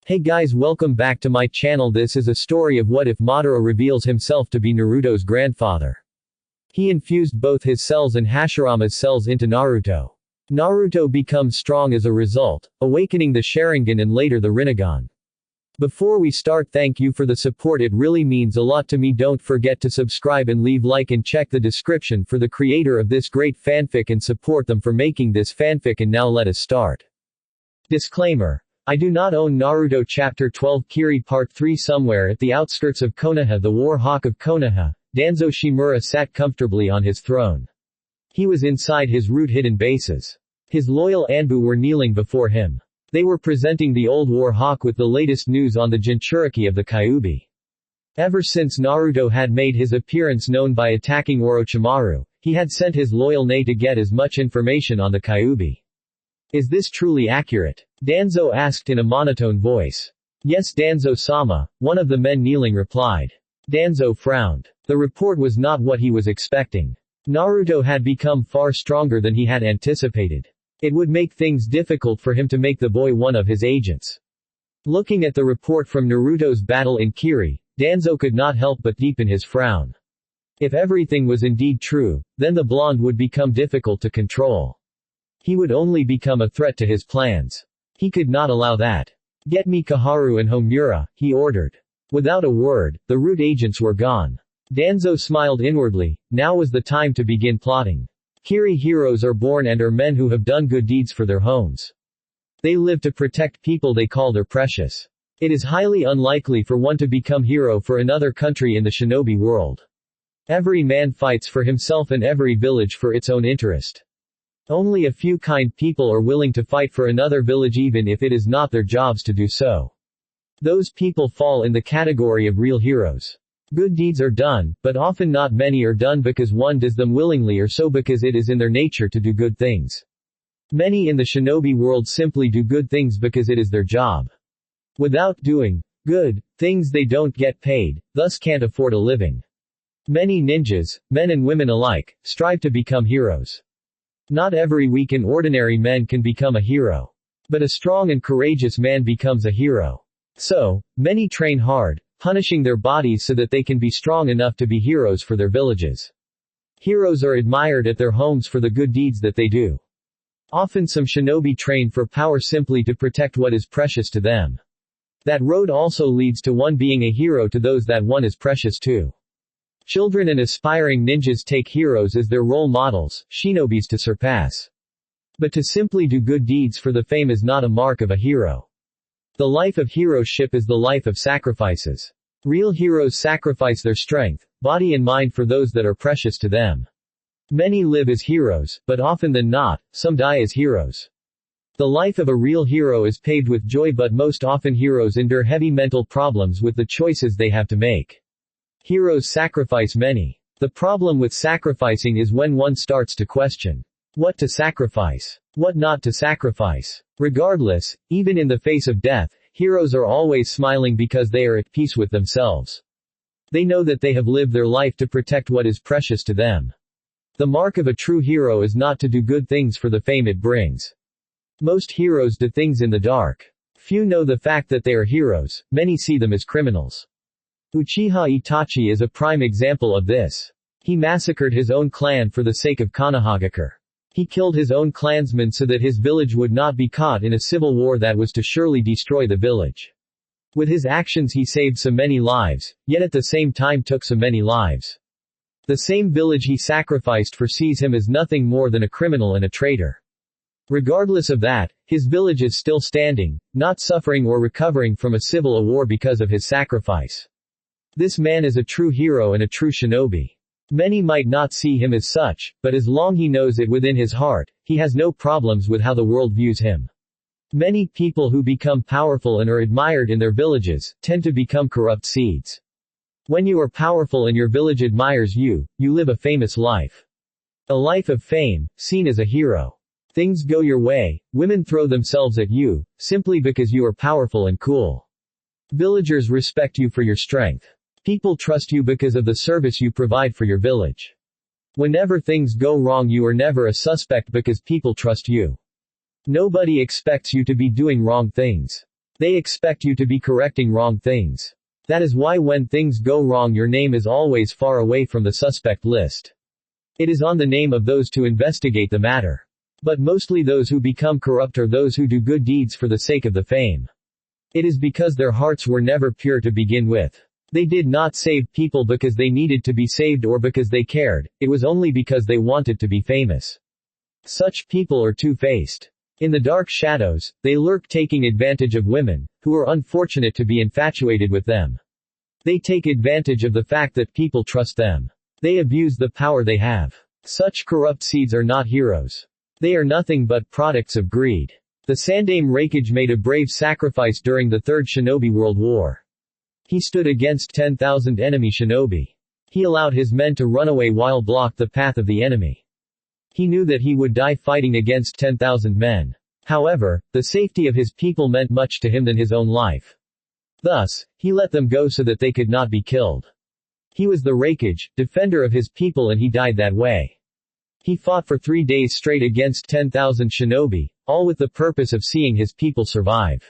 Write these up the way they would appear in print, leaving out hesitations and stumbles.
Hey guys, welcome back to my channel. This is a story of what if Madara reveals himself to be Naruto's grandfather. He infused both his cells and Hashirama's cells into Naruto. Naruto becomes strong as a result, awakening the Sharingan and later the Rinnegan. Before we start, thank you for the support, it really means a lot to me. Don't forget to subscribe and leave like and check the description for the creator of this great fanfic and support them for making this fanfic. And now let us start. Disclaimer. I do not own Naruto Chapter 12 Kiri Part 3. Somewhere at the outskirts of Konoha, the War Hawk of Konoha, Danzo Shimura sat comfortably on his throne. He was inside his root-hidden bases. His loyal Anbu were kneeling before him. They were presenting the old War Hawk with the latest news on the Jinchuriki of the Kyuubi. Ever since Naruto had made his appearance known by attacking Orochimaru, he had sent his loyal Nae to get as much information on the Kyuubi. Is this truly accurate? Danzo asked in a monotone voice. Yes, Danzo-sama, one of the men kneeling replied. Danzo frowned. The report was not what he was expecting. Naruto had become far stronger than he had anticipated. It would make things difficult for him to make the boy one of his agents. Looking at the report from Naruto's battle in Kiri, Danzo could not help but deepen his frown. If everything was indeed true, then the blonde would become difficult to control. He would only become a threat to his plans. He could not allow that. Get me Kaharu and Homura, he ordered. Without a word, the root agents were gone. Danzo smiled inwardly. Now was the time to begin plotting. Kiri heroes are born and are men who have done good deeds for their homes. They live to protect people they call their precious. It is highly unlikely for one to become hero for another country in the shinobi world. Every man fights for himself and every village for its own interest. Only a few kind people are willing to fight for another village even if it is not their jobs to do so. Those people fall in the category of real heroes. Good deeds are done, but often not many are done because one does them willingly or so because it is in their nature to do good things. Many in the shinobi world simply do good things because it is their job. Without doing good things they don't get paid, thus can't afford a living. Many ninjas, men and women alike, strive to become heroes. Not every weak and ordinary man can become a hero. But a strong and courageous man becomes a hero. So, many train hard, punishing their bodies so that they can be strong enough to be heroes for their villages. Heroes are admired at their homes for the good deeds that they do. Often some shinobi train for power simply to protect what is precious to them. That road also leads to one being a hero to those that one is precious to. Children and aspiring ninjas take heroes as their role models, shinobis to surpass. But to simply do good deeds for the fame is not a mark of a hero. The life of heroship is the life of sacrifices. Real heroes sacrifice their strength, body and mind for those that are precious to them. Many live as heroes, but often than not, some die as heroes. The life of a real hero is paved with joy, but most often heroes endure heavy mental problems with the choices they have to make. Heroes sacrifice many. The problem with sacrificing is when one starts to question what to sacrifice, what not to sacrifice. Regardless, even in the face of death, heroes are always smiling because they are at peace with themselves. They know that they have lived their life to protect what is precious to them. The mark of a true hero is not to do good things for the fame it brings. Most heroes do things in the dark. Few know the fact that they are heroes, many see them as criminals. Uchiha Itachi is a prime example of this. He massacred his own clan for the sake of Konohagakure. He killed his own clansmen so that his village would not be caught in a civil war that was to surely destroy the village. With his actions he saved so many lives, yet at the same time took so many lives. The same village he sacrificed for sees him as nothing more than a criminal and a traitor. Regardless of that, his village is still standing, not suffering or recovering from a civil war because of his sacrifice. This man is a true hero and a true shinobi. Many might not see him as such, but as long he knows it within his heart, he has no problems with how the world views him. Many people who become powerful and are admired in their villages, tend to become corrupt seeds. When you are powerful and your village admires you, you live a famous life. A life of fame, seen as a hero. Things go your way, women throw themselves at you, simply because you are powerful and cool. Villagers respect you for your strength. People trust you because of the service you provide for your village. Whenever things go wrong you are never a suspect because people trust you. Nobody expects you to be doing wrong things. They expect you to be correcting wrong things. That is why when things go wrong your name is always far away from the suspect list. It is on the name of those to investigate the matter. But mostly those who become corrupt are those who do good deeds for the sake of the fame. It is because their hearts were never pure to begin with. They did not save people because they needed to be saved or because they cared, it was only because they wanted to be famous. Such people are two-faced. In the dark shadows, they lurk taking advantage of women, who are unfortunate to be infatuated with them. They take advantage of the fact that people trust them. They abuse the power they have. Such corrupt seeds are not heroes. They are nothing but products of greed. The Sandaime Raikage made a brave sacrifice during the Third Shinobi World War. He stood against 10,000 enemy shinobi. He allowed his men to run away while blocked the path of the enemy. He knew that he would die fighting against 10,000 men. However, the safety of his people meant much to him than his own life. Thus, he let them go so that they could not be killed. He was the Raikage, defender of his people, and he died that way. He fought for 3 days straight against 10,000 shinobi, all with the purpose of seeing his people survive.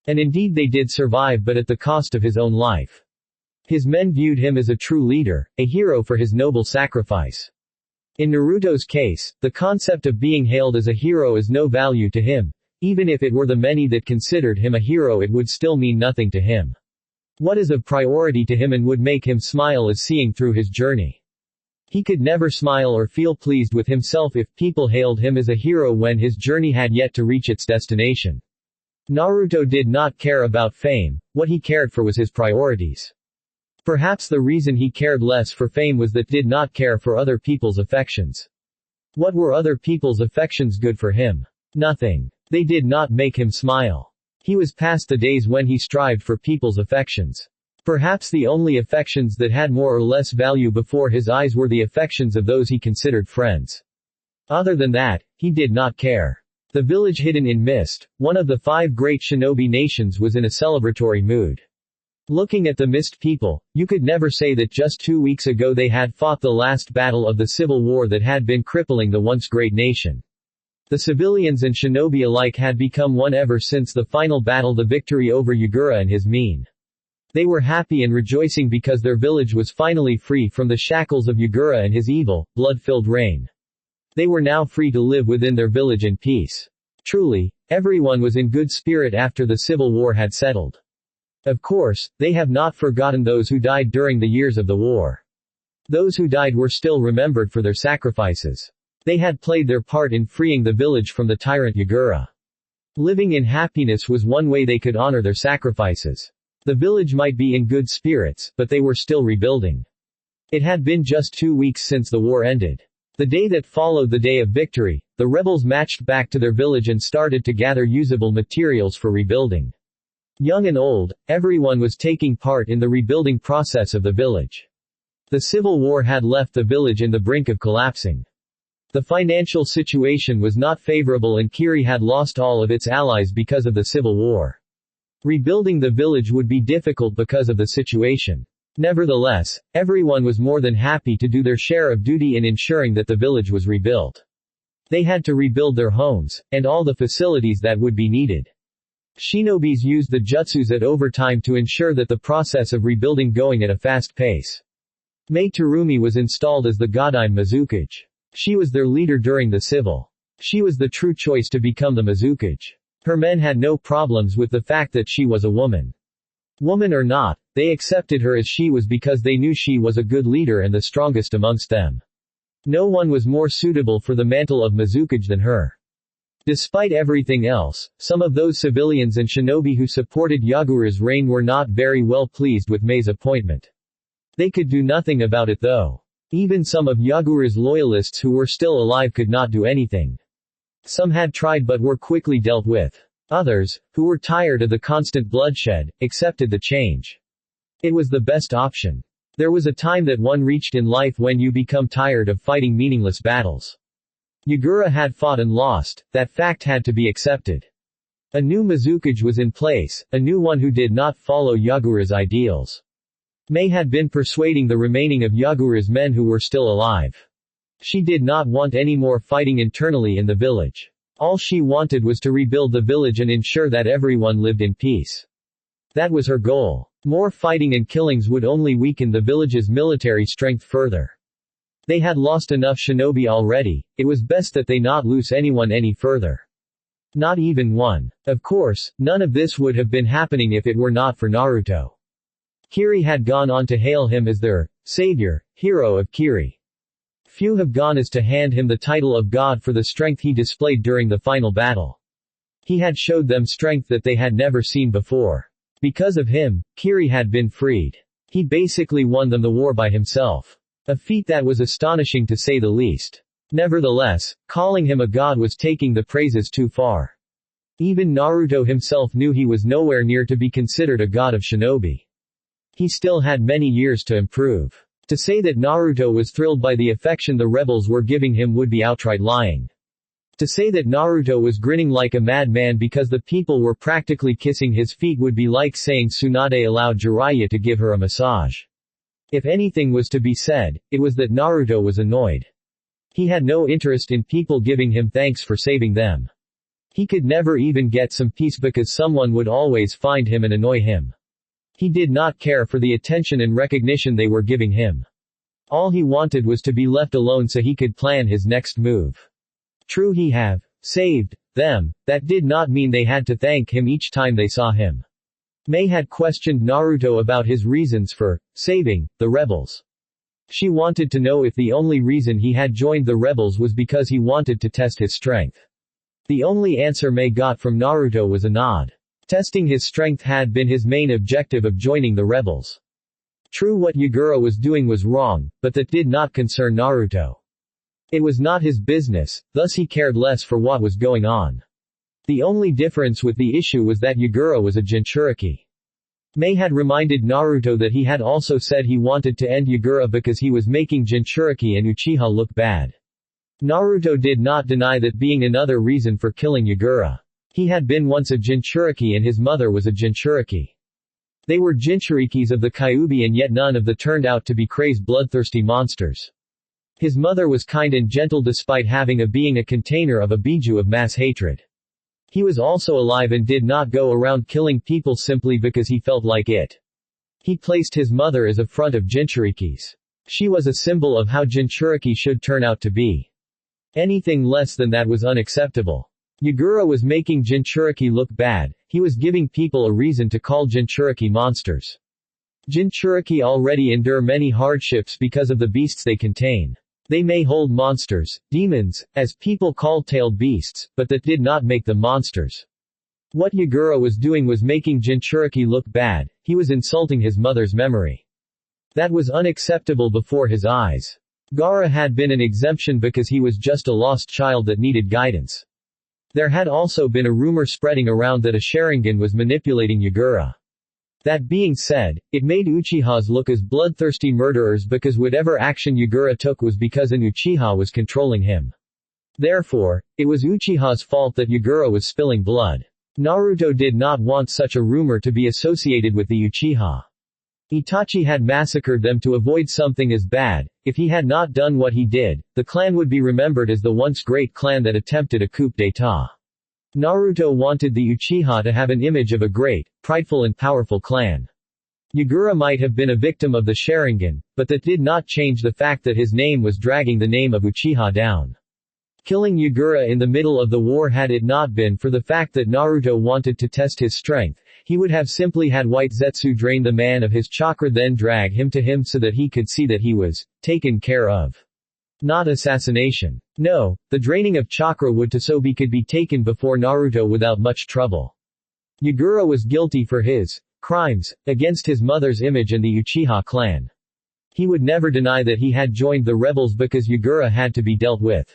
And indeed they did survive, but at the cost of his own life. His men viewed him as a true leader, a hero for his noble sacrifice. In Naruto's case, the concept of being hailed as a hero is no value to him. Even if it were the many that considered him a hero, it would still mean nothing to him. What is of priority to him and would make him smile is seeing through his journey. He could never smile or feel pleased with himself if people hailed him as a hero when his journey had yet to reach its destination. Naruto did not care about fame, what he cared for was his priorities. Perhaps the reason he cared less for fame was that he did not care for other people's affections. What were other people's affections good for him? Nothing. They did not make him smile. He was past the days when he strived for people's affections. Perhaps the only affections that had more or less value before his eyes were the affections of those he considered friends. Other than that, he did not care. The village hidden in mist, one of the 5 great shinobi nations, was in a celebratory mood. Looking at the mist people, you could never say that just 2 weeks ago they had fought the last battle of the civil war that had been crippling the once great nation. The civilians and shinobi alike had become one ever since the final battle, the victory over Yagura and his mine. They were happy and rejoicing because their village was finally free from the shackles of Yagura and his evil, blood-filled reign. They were now free to live within their village in peace. Truly, everyone was in good spirit after the civil war had settled. Of course, they have not forgotten those who died during the years of the war. Those who died were still remembered for their sacrifices. They had played their part in freeing the village from the tyrant Yagura. Living in happiness was one way they could honor their sacrifices. The village might be in good spirits, but they were still rebuilding. It had been just 2 weeks since the war ended. The day that followed the day of victory, the rebels marched back to their village and started to gather usable materials for rebuilding. Young and old, everyone was taking part in the rebuilding process of the village. The civil war had left the village in the brink of collapsing. The financial situation was not favorable and Kiri had lost all of its allies because of the civil war. Rebuilding the village would be difficult because of the situation. Nevertheless, everyone was more than happy to do their share of duty in ensuring that the village was rebuilt. They had to rebuild their homes, and all the facilities that would be needed. Shinobis used the jutsus at overtime to ensure that the process of rebuilding going at a fast pace. Mei Terumi was installed as the Godime Mizukage. She was their leader during the civil. She was the true choice to become the Mizukage. Her men had no problems with the fact that she was a woman. Woman or not, they accepted her as she was because they knew she was a good leader and the strongest amongst them. No one was more suitable for the mantle of Mizukage than her. Despite everything else, some of those civilians and shinobi who supported Yagura's reign were not very well pleased with Mei's appointment. They could do nothing about it though. Even some of Yagura's loyalists who were still alive could not do anything. Some had tried but were quickly dealt with. Others, who were tired of the constant bloodshed, accepted the change. It was the best option. There was a time that one reached in life when you become tired of fighting meaningless battles. Yagura had fought and lost, that fact had to be accepted. A new Mizukage was in place, a new one who did not follow Yagura's ideals. Mei had been persuading the remaining of Yagura's men who were still alive. She did not want any more fighting internally in the village. All she wanted was to rebuild the village and ensure that everyone lived in peace. That was her goal. More fighting and killings would only weaken the village's military strength further. They had lost enough shinobi already, it was best that they not lose anyone any further. Not even one. Of course, none of this would have been happening if it were not for Naruto. Kiri had gone on to hail him as their savior, hero of Kiri. Few have gone as to hand him the title of God for the strength he displayed during the final battle. He had showed them strength that they had never seen before. Because of him, Kiri had been freed. He basically won them the war by himself. A feat that was astonishing to say the least. Nevertheless, calling him a god was taking the praises too far. Even Naruto himself knew he was nowhere near to be considered a god of shinobi. He still had many years to improve. To say that Naruto was thrilled by the affection the rebels were giving him would be outright lying. To say that Naruto was grinning like a madman because the people were practically kissing his feet would be like saying Tsunade allowed Jiraiya to give her a massage. If anything was to be said, it was that Naruto was annoyed. He had no interest in people giving him thanks for saving them. He could never even get some peace because someone would always find him and annoy him. He did not care for the attention and recognition they were giving him. All he wanted was to be left alone so he could plan his next move. True, he have saved them, that did not mean they had to thank him each time they saw him. Mei had questioned Naruto about his reasons for saving the rebels. She wanted to know if the only reason he had joined the rebels was because he wanted to test his strength. The only answer Mei got from Naruto was a nod. Testing his strength had been his main objective of joining the rebels. True, what Yagura was doing was wrong, but that did not concern Naruto. It was not his business, thus he cared less for what was going on. The only difference with the issue was that Yagura was a Jinchuriki. Mei had reminded Naruto that he had also said he wanted to end Yagura because he was making Jinchuriki and Uchiha look bad. Naruto did not deny that being another reason for killing Yagura. He had been once a Jinchuriki and his mother was a Jinchuriki. They were Jinchurikis of the Kyuubi and yet none of them turned out to be crazed bloodthirsty monsters. His mother was kind and gentle despite being a container of a biju of mass hatred. He was also alive and did not go around killing people simply because he felt like it. He placed his mother as a front of Jinchurikis. She was a symbol of how Jinchuriki should turn out to be. Anything less than that was unacceptable. Yagura was making Jinchuriki look bad, he was giving people a reason to call Jinchuriki monsters. Jinchuriki already endure many hardships because of the beasts they contain. They may hold monsters, demons, as people call tailed beasts, but that did not make them monsters. What Yagura was doing was making Jinchuriki look bad, he was insulting his mother's memory. That was unacceptable before his eyes. Gaara had been an exemption because he was just a lost child that needed guidance. There had also been a rumor spreading around that a Sharingan was manipulating Yagura. That being said, it made Uchihas look as bloodthirsty murderers because whatever action Yagura took was because an Uchiha was controlling him. Therefore, it was Uchiha's fault that Yagura was spilling blood. Naruto did not want such a rumor to be associated with the Uchiha. Itachi had massacred them to avoid something as bad. If he had not done what he did, the clan would be remembered as the once great clan that attempted a coup d'état. Naruto wanted the Uchiha to have an image of a great, prideful and powerful clan. Yagura might have been a victim of the Sharingan, but that did not change the fact that his name was dragging the name of Uchiha down. Killing Yagura in the middle of the war had it not been for the fact that Naruto wanted to test his strength, he would have simply had White Zetsu drain the man of his chakra then drag him to him so that he could see that he was taken care of. Not assassination. No, the draining of chakra would could be taken before Naruto without much trouble. Yagura was guilty for his crimes against his mother's image and the Uchiha clan. He would never deny that he had joined the rebels because Yagura had to be dealt with.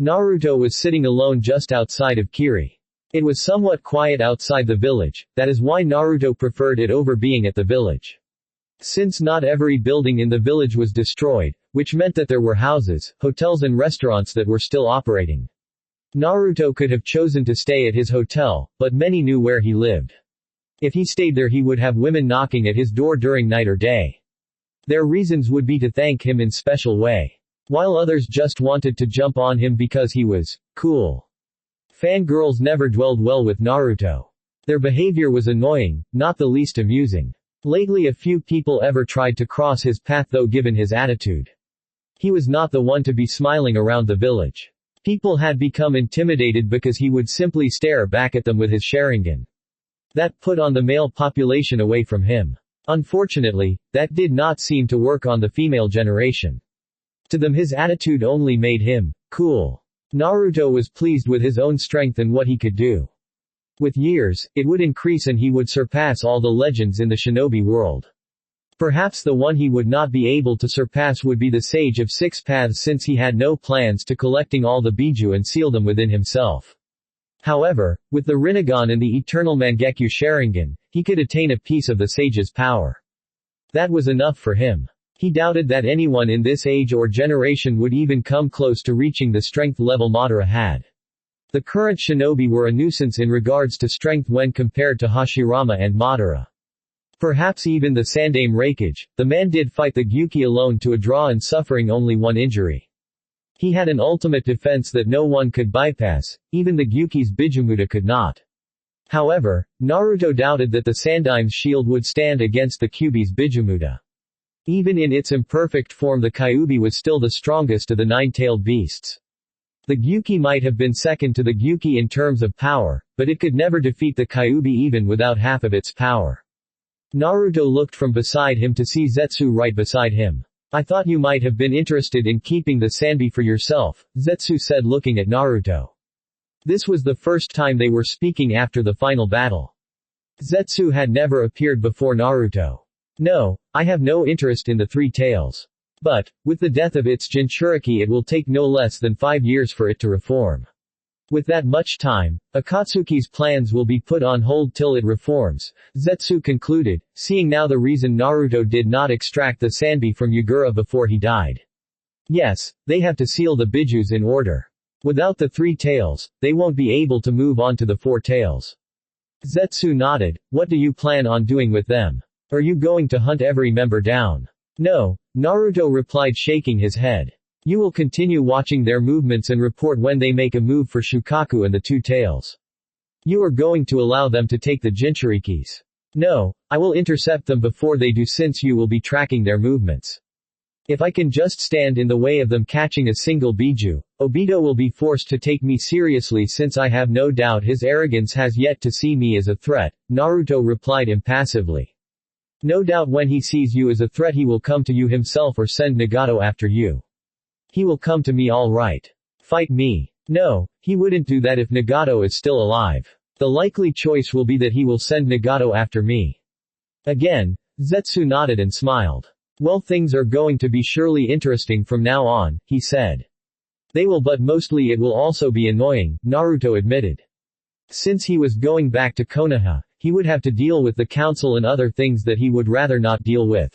Naruto was sitting alone just outside of Kiri. It was somewhat quiet outside the village, that is why Naruto preferred it over being at the village. Since not every building in the village was destroyed, which meant that there were houses, hotels and restaurants that were still operating. Naruto could have chosen to stay at his hotel, but many knew where he lived. If he stayed there he would have women knocking at his door during night or day. Their reasons would be to thank him in special way. While others just wanted to jump on him because he was cool. Fangirls never dwelled well with Naruto. Their behavior was annoying, not the least amusing. Lately a few people ever tried to cross his path though given his attitude. He was not the one to be smiling around the village. People had become intimidated because he would simply stare back at them with his Sharingan. That put on the male population away from him. Unfortunately, that did not seem to work on the female generation. To them his attitude only made him cool. Naruto was pleased with his own strength and what he could do. With years, it would increase and he would surpass all the legends in the shinobi world. Perhaps the one he would not be able to surpass would be the Sage of Six Paths since he had no plans to collecting all the Biju and seal them within himself. However, with the Rinnegan and the Eternal Mangekyo Sharingan, he could attain a piece of the Sage's power. That was enough for him. He doubted that anyone in this age or generation would even come close to reaching the strength level Madara had. The current shinobi were a nuisance in regards to strength when compared to Hashirama and Madara. Perhaps even the Sandaime Raikage, the man did fight the Gyuki alone to a draw and suffering only one injury. He had an ultimate defense that no one could bypass, even the Gyuki's Bijumuda could not. However, Naruto doubted that the Sandaime's shield would stand against the Kyuubi's Bijumuda. Even in its imperfect form the Kyuubi was still the strongest of the nine-tailed beasts. The Gyuki might have been second to the Gyuki in terms of power, but it could never defeat the Kyuubi even without half of its power. Naruto looked from beside him to see Zetsu right beside him. I thought you might have been interested in keeping the Sanbi for yourself, Zetsu said looking at Naruto. This was the first time they were speaking after the final battle. Zetsu had never appeared before Naruto. No, I have no interest in the Three Tails. But, with the death of its Jinchuriki it will take no less than 5 years for it to reform. With that much time, Akatsuki's plans will be put on hold till it reforms, Zetsu concluded, seeing now the reason Naruto did not extract the Sanbi from Yagura before he died. Yes, they have to seal the Bijus in order. Without the Three Tails, they won't be able to move on to the Four Tails. Zetsu nodded, what do you plan on doing with them? Are you going to hunt every member down? No, Naruto replied shaking his head. You will continue watching their movements and report when they make a move for Shukaku and the Two Tails. You are going to allow them to take the Jinchurikis. No, I will intercept them before they do since you will be tracking their movements. If I can just stand in the way of them catching a single Biju, Obito will be forced to take me seriously since I have no doubt his arrogance has yet to see me as a threat, Naruto replied impassively. No doubt when he sees you as a threat he will come to you himself or send Nagato after you. He will come to me all right. Fight me. No, he wouldn't do that if Nagato is still alive. The likely choice will be that he will send Nagato after me. Again, Zetsu nodded and smiled. Well, things are going to be surely interesting from now on, he said. They will, but mostly it will also be annoying, Naruto admitted. Since he was going back to Konoha, he would have to deal with the council and other things that he would rather not deal with.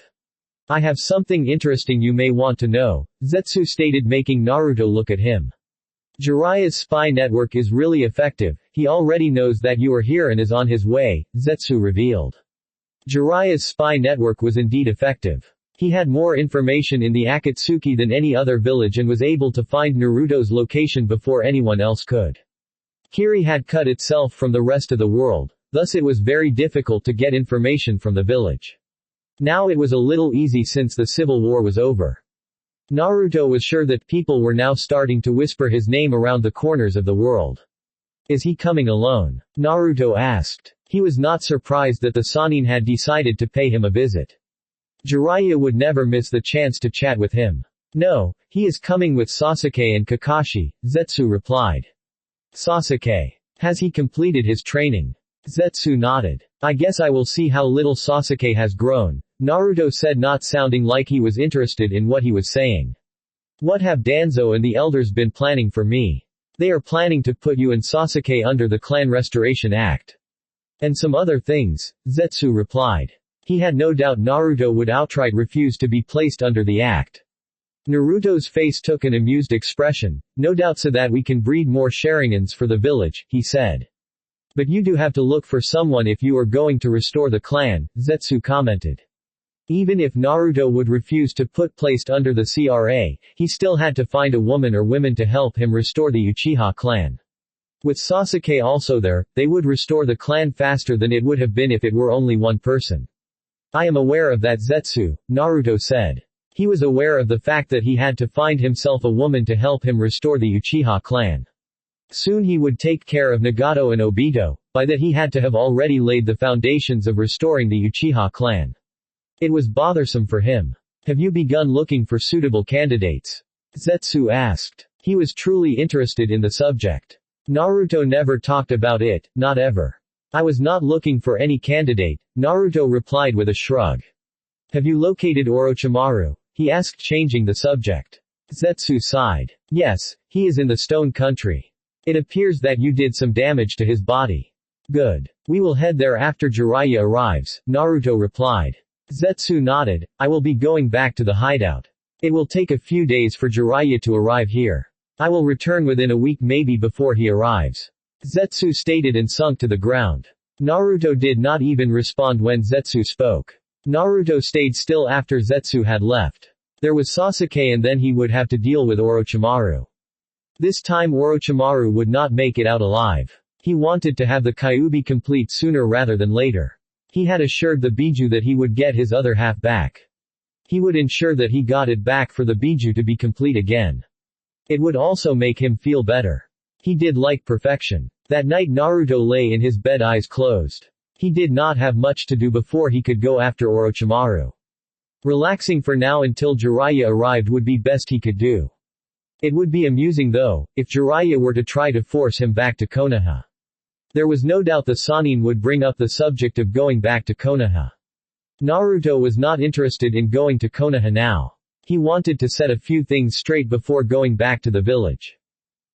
I have something interesting you may want to know, Zetsu stated making Naruto look at him. Jiraiya's spy network is really effective, he already knows that you are here and is on his way, Zetsu revealed. Jiraiya's spy network was indeed effective. He had more information in the Akatsuki than any other village and was able to find Naruto's location before anyone else could. Kiri had cut itself from the rest of the world, thus it was very difficult to get information from the village. Now it was a little easy since the civil war was over. Naruto was sure that people were now starting to whisper his name around the corners of the world. Is he coming alone? Naruto asked. He was not surprised that the Sannin had decided to pay him a visit. Jiraiya would never miss the chance to chat with him. No, he is coming with Sasuke and Kakashi, Zetsu replied. Sasuke. Has he completed his training? Zetsu nodded. I guess I will see how little Sasuke has grown, Naruto said, not sounding like he was interested in what he was saying. What have Danzo and the elders been planning for me? They are planning to put you and Sasuke under the Clan Restoration Act. And some other things, Zetsu replied. He had no doubt Naruto would outright refuse to be placed under the act. Naruto's face took an amused expression, no doubt so that we can breed more Sharingans for the village, he said. But you do have to look for someone if you are going to restore the clan, Zetsu commented. Even if Naruto would refuse to put placed under the CRA, he still had to find a woman or women to help him restore the Uchiha clan. With Sasuke also there, they would restore the clan faster than it would have been if it were only one person. I am aware of that, Zetsu, Naruto said. He was aware of the fact that he had to find himself a woman to help him restore the Uchiha clan. Soon he would take care of Nagato and Obito, by that he had to have already laid the foundations of restoring the Uchiha clan. It was bothersome for him. Have you begun looking for suitable candidates? Zetsu asked. He was truly interested in the subject. Naruto never talked about it, not ever. I was not looking for any candidate, Naruto replied with a shrug. Have you located Orochimaru? He asked, changing the subject. Zetsu sighed. Yes, he is in the Stone Country. It appears that you did some damage to his body. Good. We will head there after Jiraiya arrives, Naruto replied. Zetsu nodded. I will be going back to the hideout. It will take a few days for Jiraiya to arrive here. I will return within a week, maybe before he arrives. Zetsu stated and sunk to the ground. Naruto did not even respond when Zetsu spoke. Naruto stayed still after Zetsu had left. There was Sasuke and then he would have to deal with Orochimaru. This time Orochimaru would not make it out alive. He wanted to have the Kyuubi complete sooner rather than later. He had assured the Biju that he would get his other half back. He would ensure that he got it back for the Biju to be complete again. It would also make him feel better. He did like perfection. That night Naruto lay in his bed, eyes closed. He did not have much to do before he could go after Orochimaru. Relaxing for now until Jiraiya arrived would be best he could do. It would be amusing though, if Jiraiya were to try to force him back to Konoha. There was no doubt the Sannin would bring up the subject of going back to Konoha. Naruto was not interested in going to Konoha now. He wanted to set a few things straight before going back to the village.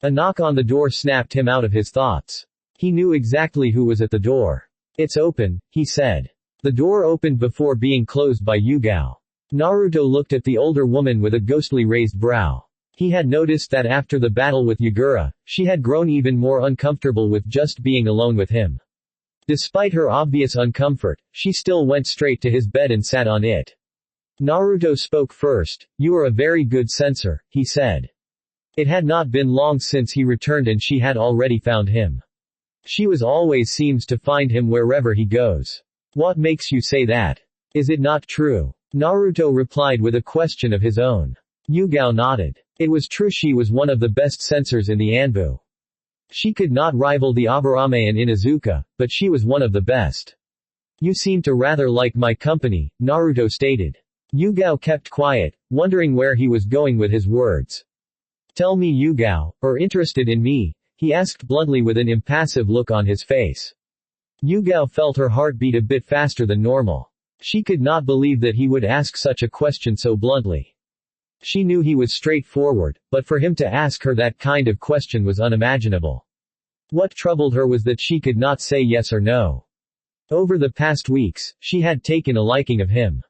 A knock on the door snapped him out of his thoughts. He knew exactly who was at the door. It's open, he said. The door opened before being closed by Yugao. Naruto looked at the older woman with a ghostly raised brow. He had noticed that after the battle with Yagura, she had grown even more uncomfortable with just being alone with him. Despite her obvious uncomfort, she still went straight to his bed and sat on it. Naruto spoke first. You are a very good censor, he said. It had not been long since he returned and she had already found him. She was always seems to find him wherever he goes. What makes you say that? Is it not true? Naruto replied with a question of his own. Yugao nodded. It was true, she was one of the best censors in the Anbu. She could not rival the Aburame and Inuzuka, but she was one of the best. You seem to rather like my company, Naruto stated. Yugao kept quiet, wondering where he was going with his words. Tell me, Yugao, or interested in me? He asked bluntly with an impassive look on his face. Yugao felt her heart beat a bit faster than normal. She could not believe that he would ask such a question so bluntly. She knew he was straightforward, but for him to ask her that kind of question was unimaginable. What troubled her was that she could not say yes or no. Over the past weeks, she had taken a liking of him.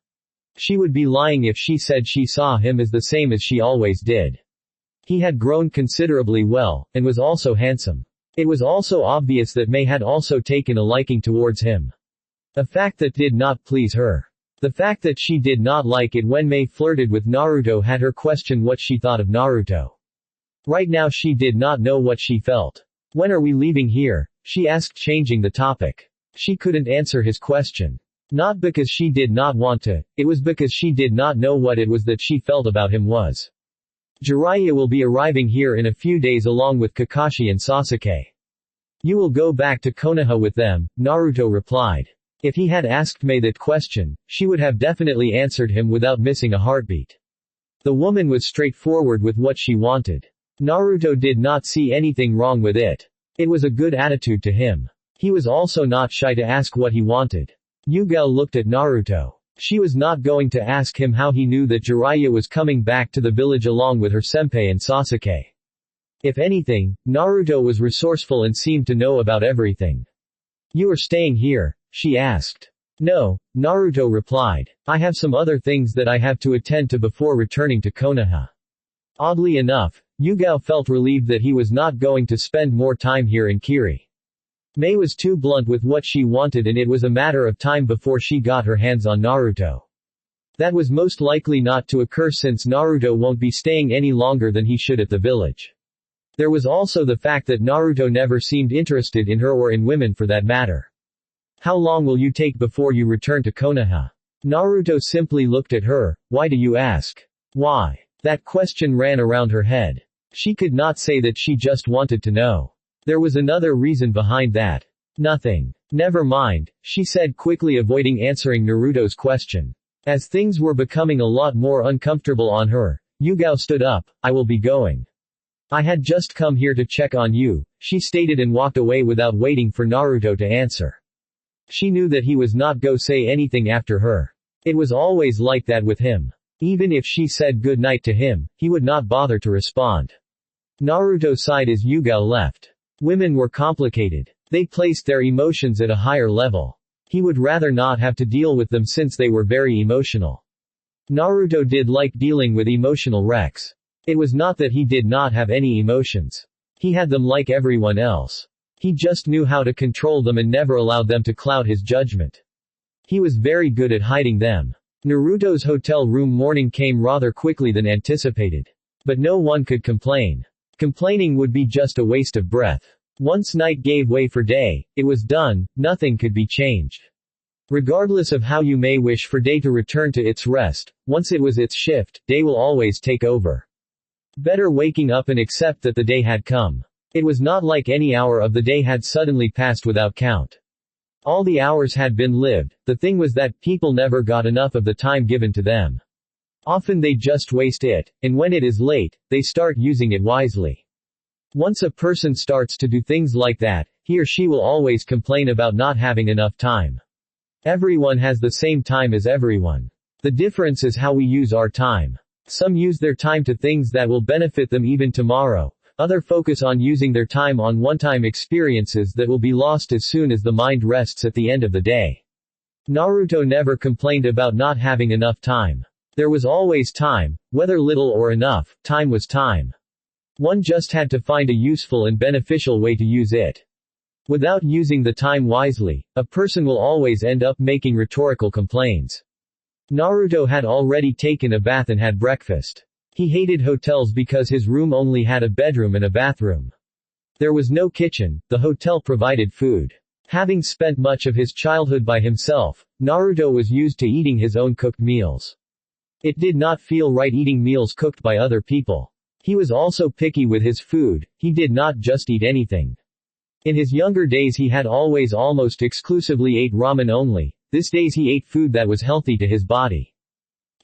She would be lying if she said she saw him as the same as she always did. He had grown considerably well, and was also handsome. It was also obvious that Mei had also taken a liking towards him. A fact that did not please her. The fact that she did not like it when Mei flirted with Naruto had her question what she thought of Naruto. Right now she did not know what she felt. When are we leaving here? She asked, changing the topic. She couldn't answer his question. Not because she did not want to, it was because she did not know what it was that she felt about him was. Jiraiya will be arriving here in a few days along with Kakashi and Sasuke. You will go back to Konoha with them, Naruto replied. If he had asked Mei that question, she would have definitely answered him without missing a heartbeat. The woman was straightforward with what she wanted. Naruto did not see anything wrong with it. It was a good attitude to him. He was also not shy to ask what he wanted. Yugao looked at Naruto. She was not going to ask him how he knew that Jiraiya was coming back to the village along with her senpai and Sasuke. If anything, Naruto was resourceful and seemed to know about everything. You are staying here? She asked. No, Naruto replied. I have some other things that I have to attend to before returning to Konoha. Oddly enough, Yugao felt relieved that he was not going to spend more time here in Kiri. Mei was too blunt with what she wanted and it was a matter of time before she got her hands on Naruto. That was most likely not to occur since Naruto won't be staying any longer than he should at the village. There was also the fact that Naruto never seemed interested in her or in women for that matter. How long will you take before you return to Konoha? Naruto simply looked at her. Why do you ask? Why? That question ran around her head. She could not say that she just wanted to know. There was another reason behind that. Nothing. Never mind, she said quickly, avoiding answering Naruto's question. As things were becoming a lot more uncomfortable on her, Yugao stood up. I will be going. I had just come here to check on you, she stated and walked away without waiting for Naruto to answer. She knew that he was not go say anything after her. It was always like that with him. Even if she said good night to him, he would not bother to respond. Naruto sighed as Yugao left. Women were complicated. They placed their emotions at a higher level. He would rather not have to deal with them since they were very emotional. Naruto did like dealing with emotional wrecks. It was not that he did not have any emotions. He had them like everyone else. He just knew how to control them and never allowed them to cloud his judgment. He was very good at hiding them. Naruto's hotel room morning came rather quickly than anticipated. But no one could complain. Complaining would be just a waste of breath. Once night gave way for day, it was done, nothing could be changed. Regardless of how you may wish for day to return to its rest, once it was its shift, day will always take over. Better waking up and accept that the day had come. It was not like any hour of the day had suddenly passed without count. All the hours had been lived. The thing was that people never got enough of the time given to them. Often they just waste it, and when it is late, they start using it wisely. Once a person starts to do things like that, he or she will always complain about not having enough time. Everyone has the same time as everyone. The difference is how we use our time. Some use their time to things that will benefit them even tomorrow. Others focus on using their time on one-time experiences that will be lost as soon as the mind rests at the end of the day. Naruto never complained about not having enough time. There was always time, whether little or enough, time was time. One just had to find a useful and beneficial way to use it. Without using the time wisely, a person will always end up making rhetorical complaints. Naruto had already taken a bath and had breakfast. He hated hotels because his room only had a bedroom and a bathroom. There was no kitchen, the hotel provided food. Having spent much of his childhood by himself, Naruto was used to eating his own cooked meals. It did not feel right eating meals cooked by other people. He was also picky with his food, he did not just eat anything. In his younger days he had always almost exclusively ate ramen only. These days he ate food that was healthy to his body.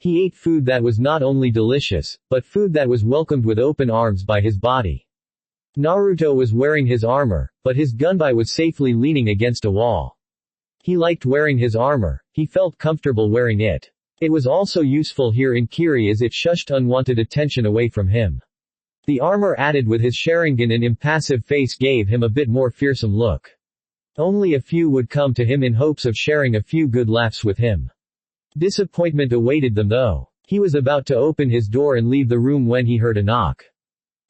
He ate food that was not only delicious, but food that was welcomed with open arms by his body. Naruto was wearing his armor, but his gunbai was safely leaning against a wall. He liked wearing his armor, he felt comfortable wearing it. It was also useful here in Kiri as it shushed unwanted attention away from him. The armor added with his Sharingan and impassive face gave him a bit more fearsome look. Only a few would come to him in hopes of sharing a few good laughs with him. Disappointment awaited them though. He was about to open his door and leave the room when he heard a knock.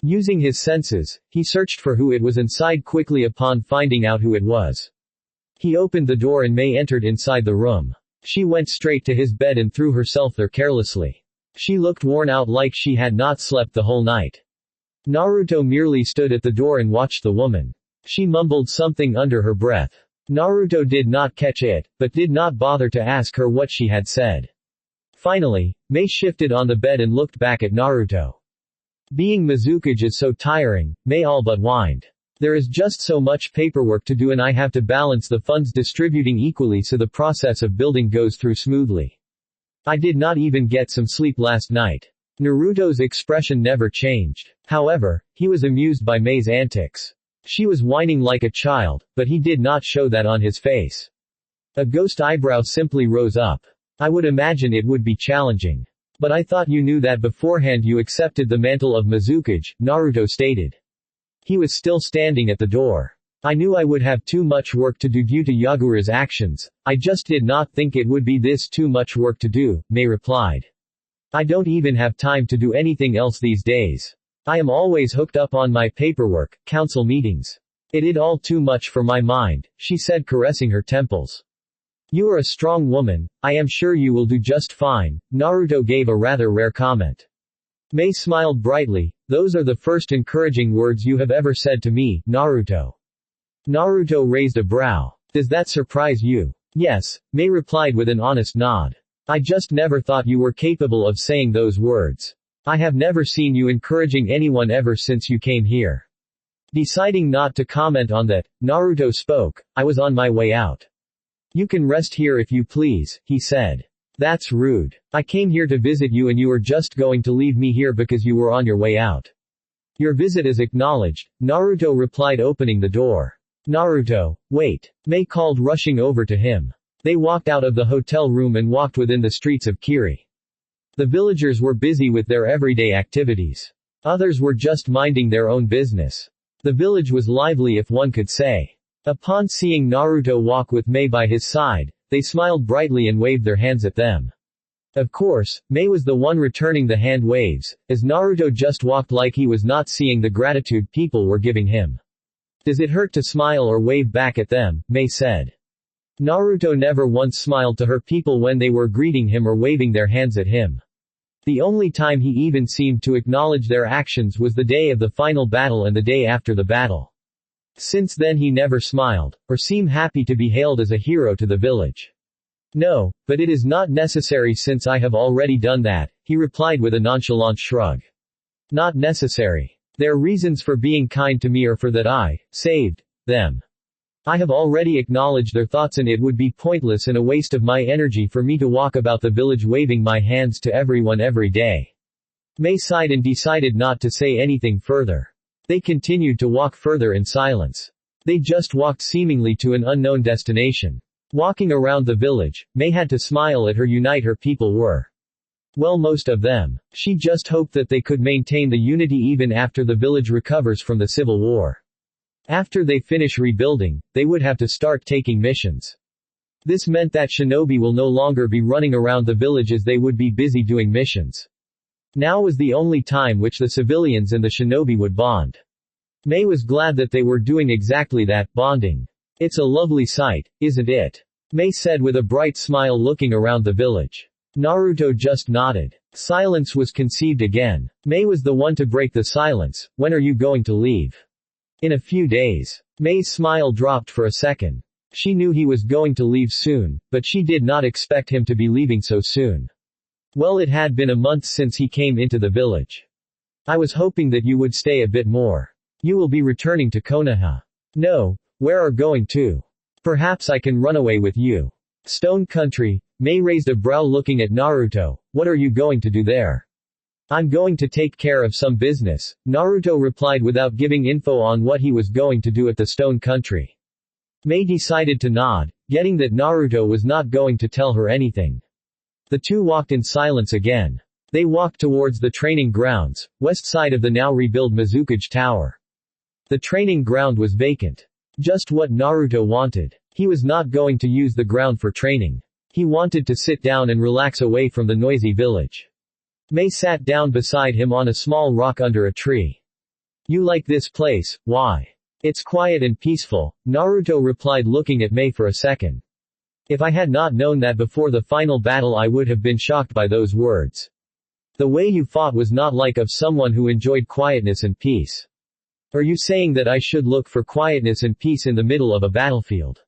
Using his senses, he searched for who it was and sighed quickly upon finding out who it was. He opened the door and Mei entered inside the room. She went straight to his bed and threw herself there carelessly. She looked worn out like she had not slept the whole night. Naruto merely stood at the door and watched the woman. She mumbled something under her breath. Naruto did not catch it, but did not bother to ask her what she had said. Finally, Mei shifted on the bed and looked back at Naruto. Being Mizukage is so tiring, Mei all but whined. There is just so much paperwork to do and I have to balance the funds distributing equally so the process of building goes through smoothly. I did not even get some sleep last night. Naruto's expression never changed. However, he was amused by Mei's antics. She was whining like a child, but he did not show that on his face. A ghost eyebrow simply rose up. I would imagine it would be challenging. But I thought you knew that beforehand you accepted the mantle of Mizukage, Naruto stated. He was still standing at the door. I knew I would have too much work to do due to Yagura's actions, I just did not think it would be this too much work to do, Mei replied. I don't even have time to do anything else these days. I am always hooked up on my paperwork, council meetings. It is all too much for my mind, she said caressing her temples. You are a strong woman, I am sure you will do just fine, Naruto gave a rather rare comment. Mei smiled brightly, Those are the first encouraging words you have ever said to me, Naruto. Naruto raised a brow. Does that surprise you? Yes, Mei replied with an honest nod. I just never thought you were capable of saying those words. I have never seen you encouraging anyone ever since you came here. Deciding not to comment on that, Naruto spoke, I was on my way out. You can rest here if you please, he said. That's rude. I came here to visit you and you are just going to leave me here because you were on your way out. Your visit is acknowledged, Naruto replied, opening the door. Naruto, wait. Mei called, rushing over to him. They walked out of the hotel room and walked within the streets of Kiri. The villagers were busy with their everyday activities. Others were just minding their own business. The village was lively, if one could say. Upon seeing Naruto walk with Mei by his side, they smiled brightly and waved their hands at them. Of course, Mei was the one returning the hand waves, as Naruto just walked like he was not seeing the gratitude people were giving him. Does it hurt to smile or wave back at them? Mei said. Naruto never once smiled to her people when they were greeting him or waving their hands at him. The only time he even seemed to acknowledge their actions was the day of the final battle and the day after the battle. Since then he never smiled, or seemed happy to be hailed as a hero to the village. No, but it is not necessary since I have already done that, he replied with a nonchalant shrug. Not necessary. Their reasons for being kind to me are for that I saved them. I have already acknowledged their thoughts and it would be pointless and a waste of my energy for me to walk about the village waving my hands to everyone every day. Mei sighed and decided not to say anything further. They continued to walk further in silence. They just walked seemingly to an unknown destination. Walking around the village, Mei had to smile at her people were. Well, most of them. She just hoped that they could maintain the unity even after the village recovers from the civil war. After they finish rebuilding, they would have to start taking missions. This meant that shinobi will no longer be running around the village as they would be busy doing missions. Now was the only time which the civilians and the shinobi would bond. Mei was glad that they were doing exactly that, bonding. It's a lovely sight, isn't it? Mei said with a bright smile, looking around the village. Naruto just nodded. Silence was conceived again. Mei was the one to break the silence. When are you going to leave? In a few days. Mei's smile dropped for a second. She knew he was going to leave soon, but she did not expect him to be leaving so soon. Well, it had been a month since he came into the village. I was hoping that you would stay a bit more. You will be returning to Konoha. No, where are going to? Perhaps I can run away with you. Stone Country. Mei raised a brow looking at Naruto. What are you going to do there? I'm going to take care of some business, Naruto replied without giving info on what he was going to do at the Stone Country. Mei decided to nod, getting that Naruto was not going to tell her anything. The two walked in silence again. They walked towards the training grounds, west side of the now rebuilt Mizukage Tower. The training ground was vacant. Just what Naruto wanted. He was not going to use the ground for training. He wanted to sit down and relax away from the noisy village. Mei sat down beside him on a small rock under a tree. You like this place, why? It's quiet and peaceful, Naruto replied, looking at Mei for a second. If I had not known that before the final battle, I would have been shocked by those words. The way you fought was not like of someone who enjoyed quietness and peace. Are you saying that I should look for quietness and peace in the middle of a battlefield?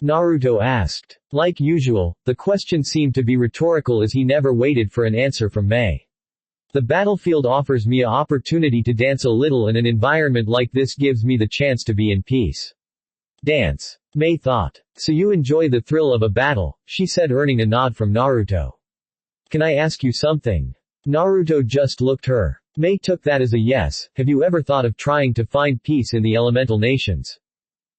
Naruto asked. Like usual, the question seemed to be rhetorical as he never waited for an answer from Mei. The battlefield offers me an opportunity to dance a little, and an environment like this gives me the chance to be in peace. Dance. Mei thought. So you enjoy the thrill of a battle, she said, earning a nod from Naruto. Can I ask you something? Naruto just looked her. Mei took that as a yes. Have you ever thought of trying to find peace in the elemental nations?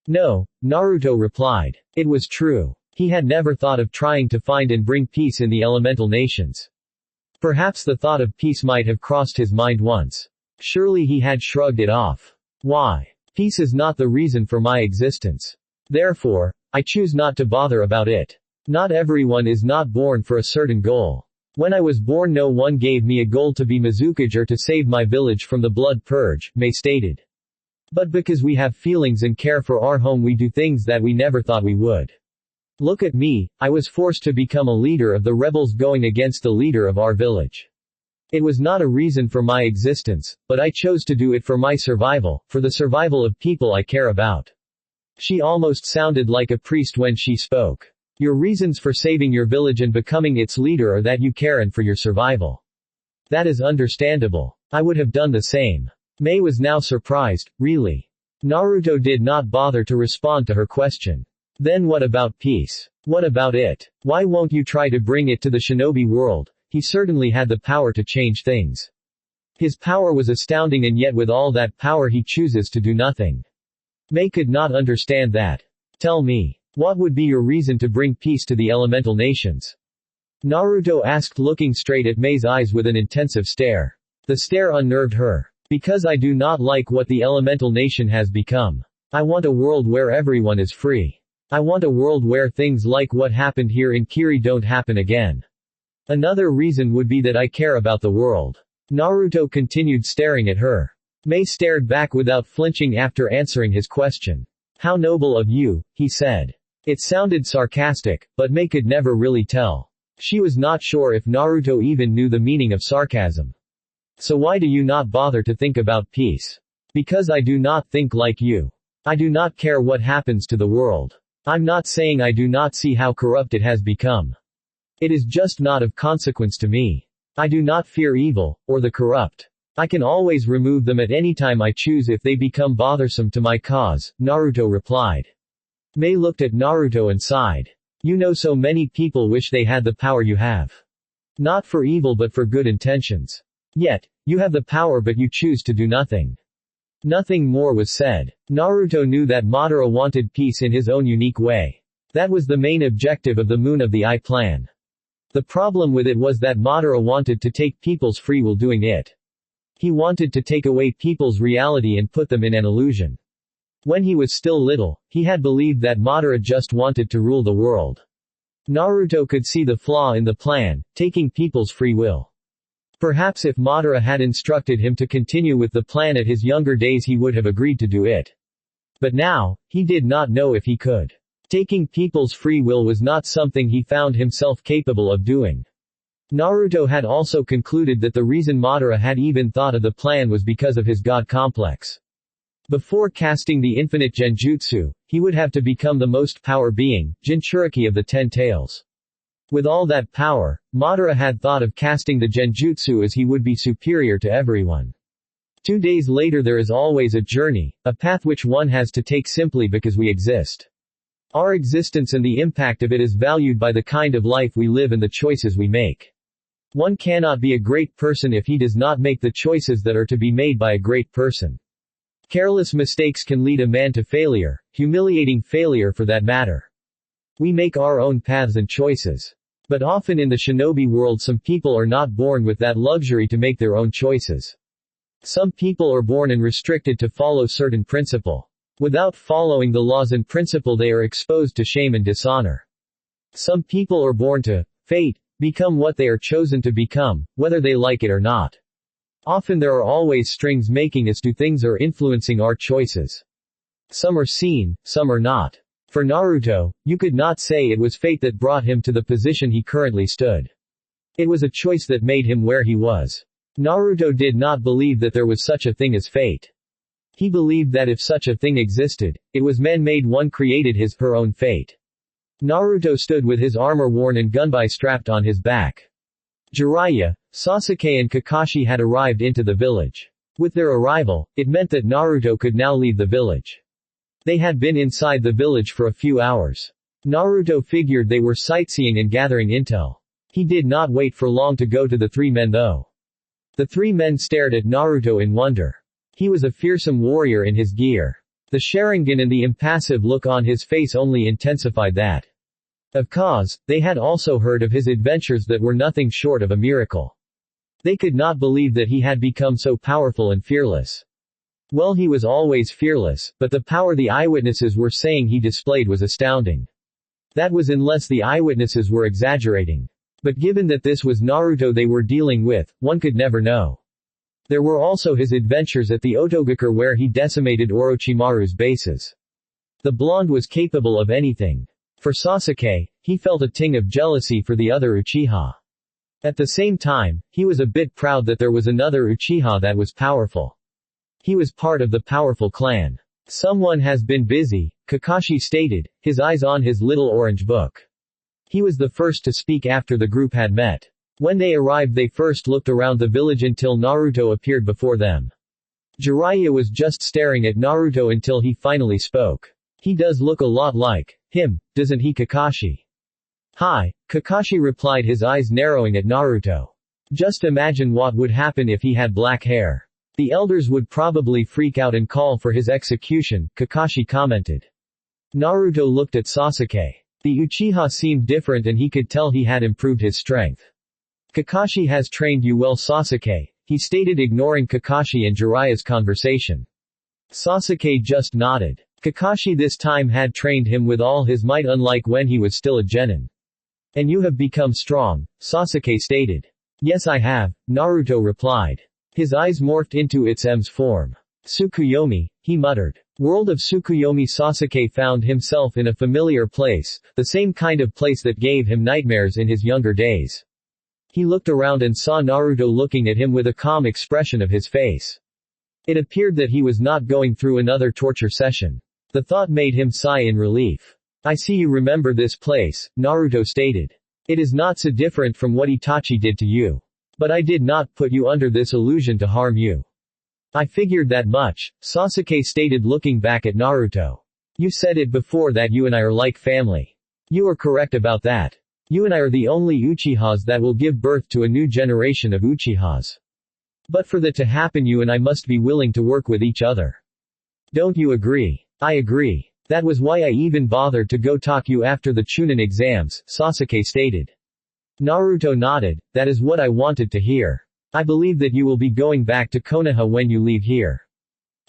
No, Naruto replied. It was true. He had never thought of trying to find and bring peace in the elemental nations. Perhaps the thought of peace might have crossed his mind once. Surely he had shrugged it off. Why? Peace is not the reason for my existence. Therefore, I choose not to bother about it. Not everyone is not born for a certain goal. When I was born, no one gave me a goal to be Mizukage or to save my village from the blood purge, Mei stated. But because we have feelings and care for our home, we do things that we never thought we would. Look at me, I was forced to become a leader of the rebels going against the leader of our village. It was not a reason for my existence, but I chose to do it for my survival, for the survival of people I care about. She almost sounded like a priest when she spoke. Your reasons for saving your village and becoming its leader are that you care and for your survival. That is understandable. I would have done the same. Mei was now surprised, really. Naruto did not bother to respond to her question. Then what about peace? What about it? Why won't you try to bring it to the shinobi world? He certainly had the power to change things. His power was astounding, and yet with all that power he chooses to do nothing. Mei could not understand that. Tell me, what would be your reason to bring peace to the elemental nations? Naruto asked, looking straight at Mei's eyes with an intensive stare. The stare unnerved her. Because I do not like what the elemental nation has become. I want a world where everyone is free. I want a world where things like what happened here in Kiri don't happen again. Another reason would be that I care about the world. Naruto continued staring at her. Mei stared back without flinching after answering his question. How noble of you, he said. It sounded sarcastic, but Mei could never really tell. She was not sure if Naruto even knew the meaning of sarcasm. So why do you not bother to think about peace? Because I do not think like you. I do not care what happens to the world. I'm not saying I do not see how corrupt it has become. It is just not of consequence to me. I do not fear evil, or the corrupt. I can always remove them at any time I choose if they become bothersome to my cause, Naruto replied. Mei looked at Naruto and sighed. You know, so many people wish they had the power you have. Not for evil but for good intentions. Yet, you have the power but you choose to do nothing. Nothing more was said. Naruto knew that Madara wanted peace in his own unique way. That was the main objective of the Moon of the Eye plan. The problem with it was that Madara wanted to take people's free will doing it. He wanted to take away people's reality and put them in an illusion. When he was still little, he had believed that Madara just wanted to rule the world. Naruto could see the flaw in the plan, taking people's free will. Perhaps if Madara had instructed him to continue with the plan at his younger days he would have agreed to do it. But now, he did not know if he could. Taking people's free will was not something he found himself capable of doing. Naruto had also concluded that the reason Madara had even thought of the plan was because of his god complex. Before casting the infinite genjutsu, he would have to become the most power being, Jinchuriki of the Ten Tails. With all that power, Madara had thought of casting the genjutsu as he would be superior to everyone. 2 days later, there is always a journey, a path which one has to take simply because we exist. Our existence and the impact of it is valued by the kind of life we live and the choices we make. One cannot be a great person if he does not make the choices that are to be made by a great person. Careless mistakes can lead a man to failure, humiliating failure for that matter. We make our own paths and choices. But often in the shinobi world some people are not born with that luxury to make their own choices. Some people are born and restricted to follow certain principle. Without following the laws and principle they are exposed to shame and dishonor. Some people are born to fate, become what they are chosen to become, whether they like it or not. Often there are always strings making us do things or influencing our choices. Some are seen, some are not. For Naruto, you could not say it was fate that brought him to the position he currently stood. It was a choice that made him where he was. Naruto did not believe that there was such a thing as fate. He believed that if such a thing existed, it was man-made, one created her own fate. Naruto stood with his armor worn and gunbai strapped on his back. Jiraiya, Sasuke and Kakashi had arrived into the village. With their arrival, it meant that Naruto could now leave the village. They had been inside the village for a few hours. Naruto figured they were sightseeing and gathering intel. He did not wait for long to go to the 3 men though. The 3 men stared at Naruto in wonder. He was a fearsome warrior in his gear. The Sharingan and the impassive look on his face only intensified that. Of course, they had also heard of his adventures that were nothing short of a miracle. They could not believe that he had become so powerful and fearless. Well, he was always fearless, but the power the eyewitnesses were saying he displayed was astounding. That was unless the eyewitnesses were exaggerating. But given that this was Naruto they were dealing with, one could never know. There were also his adventures at the Otogakure where he decimated Orochimaru's bases. The blonde was capable of anything. For Sasuke, he felt a ting of jealousy for the other Uchiha. At the same time, he was a bit proud that there was another Uchiha that was powerful. He was part of the powerful clan. Someone has been busy, Kakashi stated, his eyes on his little orange book. He was the first to speak after the group had met. When they arrived they first looked around the village until Naruto appeared before them. Jiraiya was just staring at Naruto until he finally spoke. He does look a lot like him, doesn't he, Kakashi? Hi, Kakashi replied, his eyes narrowing at Naruto. Just imagine what would happen if he had black hair. The elders would probably freak out and call for his execution, Kakashi commented. Naruto looked at Sasuke. The Uchiha seemed different and he could tell he had improved his strength. Kakashi has trained you well, Sasuke, he stated, ignoring Kakashi and Jiraiya's conversation. Sasuke just nodded. Kakashi this time had trained him with all his might, unlike when he was still a genin. And you have become strong, Sasuke stated. Yes, I have, Naruto replied. His eyes morphed into its M's form. Tsukuyomi, he muttered. World of Tsukuyomi. Sasuke found himself in a familiar place, the same kind of place that gave him nightmares in his younger days. He looked around and saw Naruto looking at him with a calm expression of his face. It appeared that he was not going through another torture session. The thought made him sigh in relief. I see you remember this place, Naruto stated. It is not so different from what Itachi did to you. But I did not put you under this illusion to harm you. I figured that much, Sasuke stated, looking back at Naruto. You said it before that you and I are like family. You are correct about that. You and I are the only Uchihas that will give birth to a new generation of Uchihas. But for that to happen, you and I must be willing to work with each other. Don't you agree? I agree. That was why I even bothered to go talk you after the Chunin exams, Sasuke stated. Naruto nodded. That is what I wanted to hear. I believe that you will be going back to Konoha when you leave here.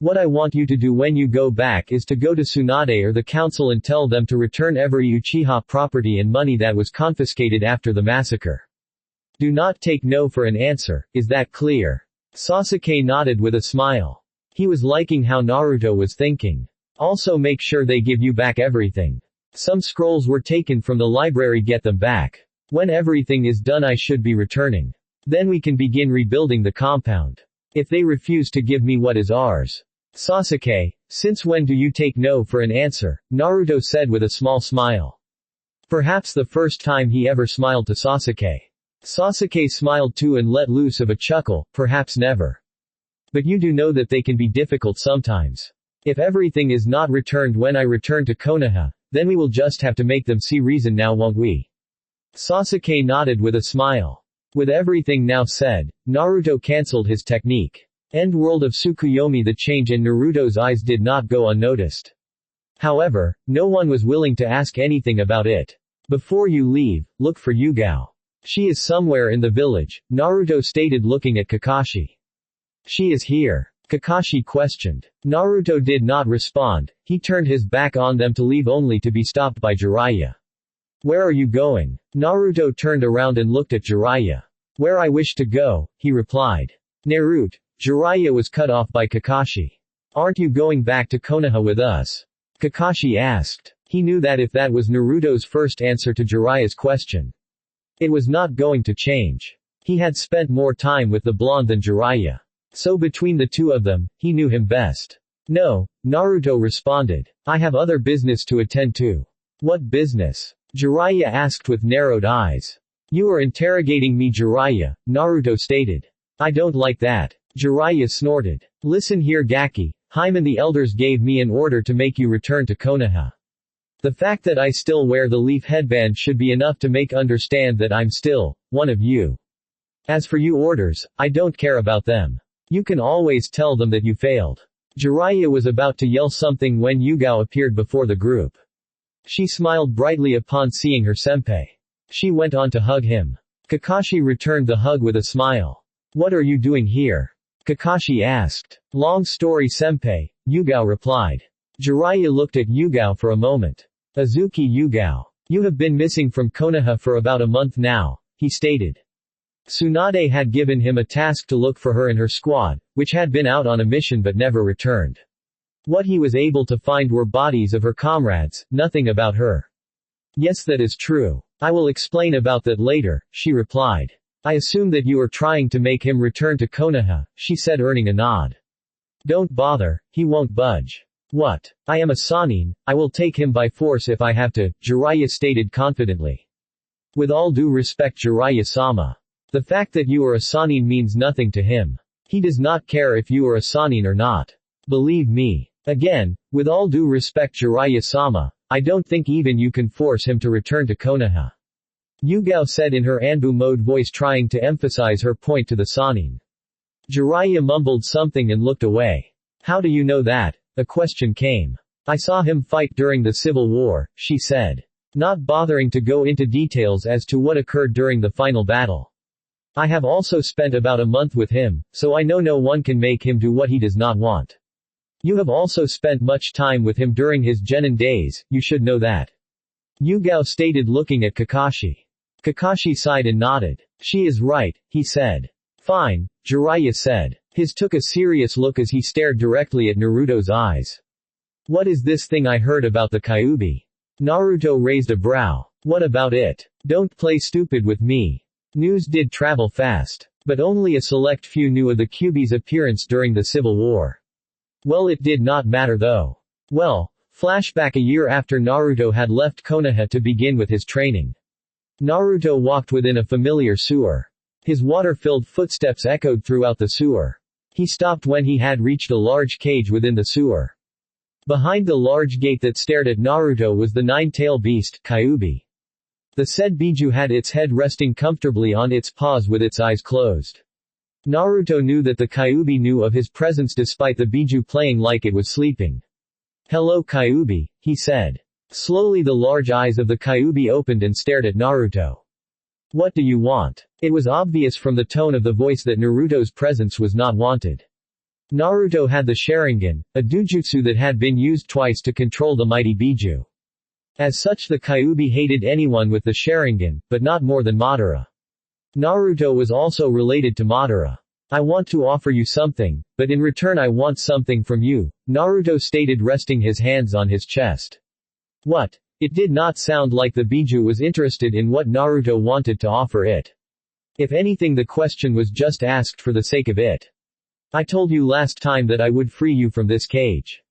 What I want you to do when you go back is to go to Tsunade or the council and tell them to return every Uchiha property and money that was confiscated after the massacre. Do not take no for an answer, is that clear? Sasuke nodded with a smile. He was liking how Naruto was thinking. Also make sure they give you back everything. Some scrolls were taken from the library, get them back. When everything is done I should be returning. Then we can begin rebuilding the compound. If they refuse to give me what is ours. Sasuke, since when do you take no for an answer? Naruto said with a small smile. Perhaps the first time he ever smiled to Sasuke. Sasuke smiled too and let loose of a chuckle, perhaps never. But you do know that they can be difficult sometimes. If everything is not returned when I return to Konoha, then we will just have to make them see reason now, won't we? Sasuke nodded with a smile. With everything now said, Naruto cancelled his technique. End world of Tsukuyomi. The change in Naruto's eyes did not go unnoticed. However, no one was willing to ask anything about it. Before you leave, look for Yugao. She is somewhere in the village, Naruto stated, looking at Kakashi. She is here? Kakashi questioned. Naruto did not respond. He turned his back on them to leave only to be stopped by Jiraiya. Where are you going? Naruto turned around and looked at Jiraiya. Where I wish to go, he replied. Naruto. Jiraiya was cut off by Kakashi. Aren't you going back to Konoha with us? Kakashi asked. He knew that if that was Naruto's first answer to Jiraiya's question, it was not going to change. He had spent more time with the blonde than Jiraiya. So between the two of them, he knew him best. No, Naruto responded. I have other business to attend to. What business? Jiraiya asked with narrowed eyes. You are interrogating me, Jiraiya, Naruto stated. I don't like that. Jiraiya snorted. Listen here, Gaki. Hyman the elders gave me an order to make you return to Konoha. The fact that I still wear the leaf headband should be enough to make understand that I'm still one of you. As for you orders, I don't care about them. You can always tell them that you failed. Jiraiya was about to yell something when Yugao appeared before the group. She smiled brightly upon seeing her senpai. She went on to hug him. Kakashi returned the hug with a smile. What are you doing here? Kakashi asked. Long story, senpai, Yugao replied. Jiraiya looked at Yugao for a moment. Azuki Yugao. You have been missing from Konoha for about a month now, he stated. Tsunade had given him a task to look for her and her squad, which had been out on a mission but never returned. What he was able to find were bodies of her comrades, nothing about her. Yes, that is true. I will explain about that later, she replied. I assume that you are trying to make him return to Konoha, she said, earning a nod. Don't bother, he won't budge. What? I am a Sannin, I will take him by force if I have to, Jiraiya stated confidently. With all due respect, Jiraiya-sama. The fact that you are a Sannin means nothing to him. He does not care if you are a Sannin or not. Believe me. Again, with all due respect, Jiraiya-sama, I don't think even you can force him to return to Konoha. Yugao said in her Anbu mode voice, trying to emphasize her point to the Sannin. Jiraiya mumbled something and looked away. How do you know that? A question came. I saw him fight during the Civil War, she said. Not bothering to go into details as to what occurred during the final battle. I have also spent about a month with him, so I know no one can make him do what he does not want. You have also spent much time with him during his genin days, you should know that. Yugao stated, looking at Kakashi. Kakashi sighed and nodded. She is right, he said. Fine, Jiraiya said. His took a serious look as he stared directly at Naruto's eyes. What is this thing I heard about the Kyuubi? Naruto raised a brow. What about it? Don't play stupid with me. News did travel fast. But only a select few knew of the Kyuubi's appearance during the Civil War. Well, it did not matter though. Well, flashback a year after Naruto had left Konoha to begin with his training. Naruto walked within a familiar sewer. His water-filled footsteps echoed throughout the sewer. He stopped when he had reached a large cage within the sewer. Behind the large gate that stared at Naruto was the nine-tailed beast, Kyuubi. The said Biju had its head resting comfortably on its paws with its eyes closed. Naruto knew that the Kyuubi knew of his presence despite the Biju playing like it was sleeping. Hello Kyuubi, he said. Slowly the large eyes of the Kyuubi opened and stared at Naruto. What do you want? It was obvious from the tone of the voice that Naruto's presence was not wanted. Naruto had the Sharingan, a dujutsu that had been used twice to control the mighty Biju. As such, the Kyuubi hated anyone with the Sharingan, but not more than Madara. Naruto was also related to Madara. I want to offer you something, but in return I want something from you, Naruto stated, resting his hands on his chest. What? It did not sound like the Biju was interested in what Naruto wanted to offer it. If anything, the question was just asked for the sake of it. I told you last time that I would free you from this cage.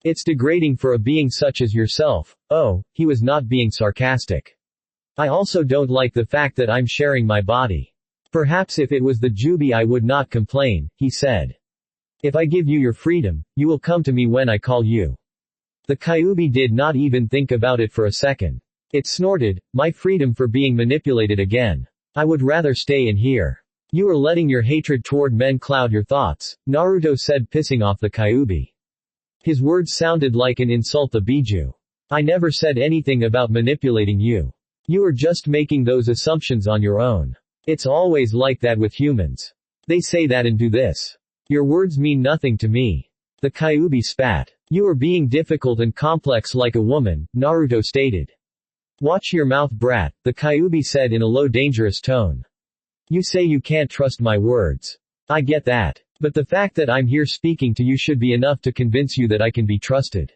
It's degrading for a being such as yourself. Oh, he was not being sarcastic. I also don't like the fact that I'm sharing my body. Perhaps if it was the Jubi I would not complain, he said. If I give you your freedom, you will come to me when I call you. The Kyuubi did not even think about it for a second. It snorted, my freedom for being manipulated again. I would rather stay in here. You are letting your hatred toward men cloud your thoughts, Naruto said, pissing off the Kyuubi. His words sounded like an insult to Biju. I never said anything about manipulating you. You are just making those assumptions on your own. It's always like that with humans. They say that and do this. Your words mean nothing to me. The Kyuubi spat. You are being difficult and complex like a woman, Naruto stated. Watch your mouth, brat, the Kyuubi said in a low, dangerous tone. You say you can't trust my words. I get that. But the fact that I'm here speaking to you should be enough to convince you that I can be trusted.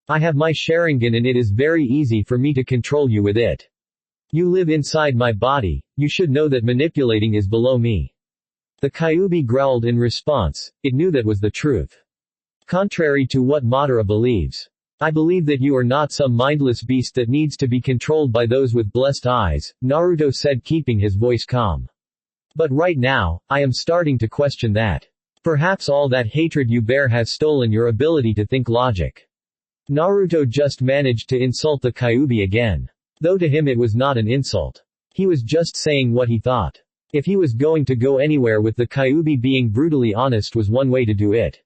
I have my Sharingan and it is very easy for me to control you with it. You live inside my body, you should know that manipulating is below me. The Kyuubi growled in response, it knew that was the truth. Contrary to what Madara believes. I believe that you are not some mindless beast that needs to be controlled by those with blessed eyes, Naruto said, keeping his voice calm. But right now, I am starting to question that. Perhaps all that hatred you bear has stolen your ability to think logic. Naruto just managed to insult the Kyuubi again. Though to him it was not an insult. He was just saying what he thought. If he was going to go anywhere with the Kyuubi, being brutally honest was one way to do it.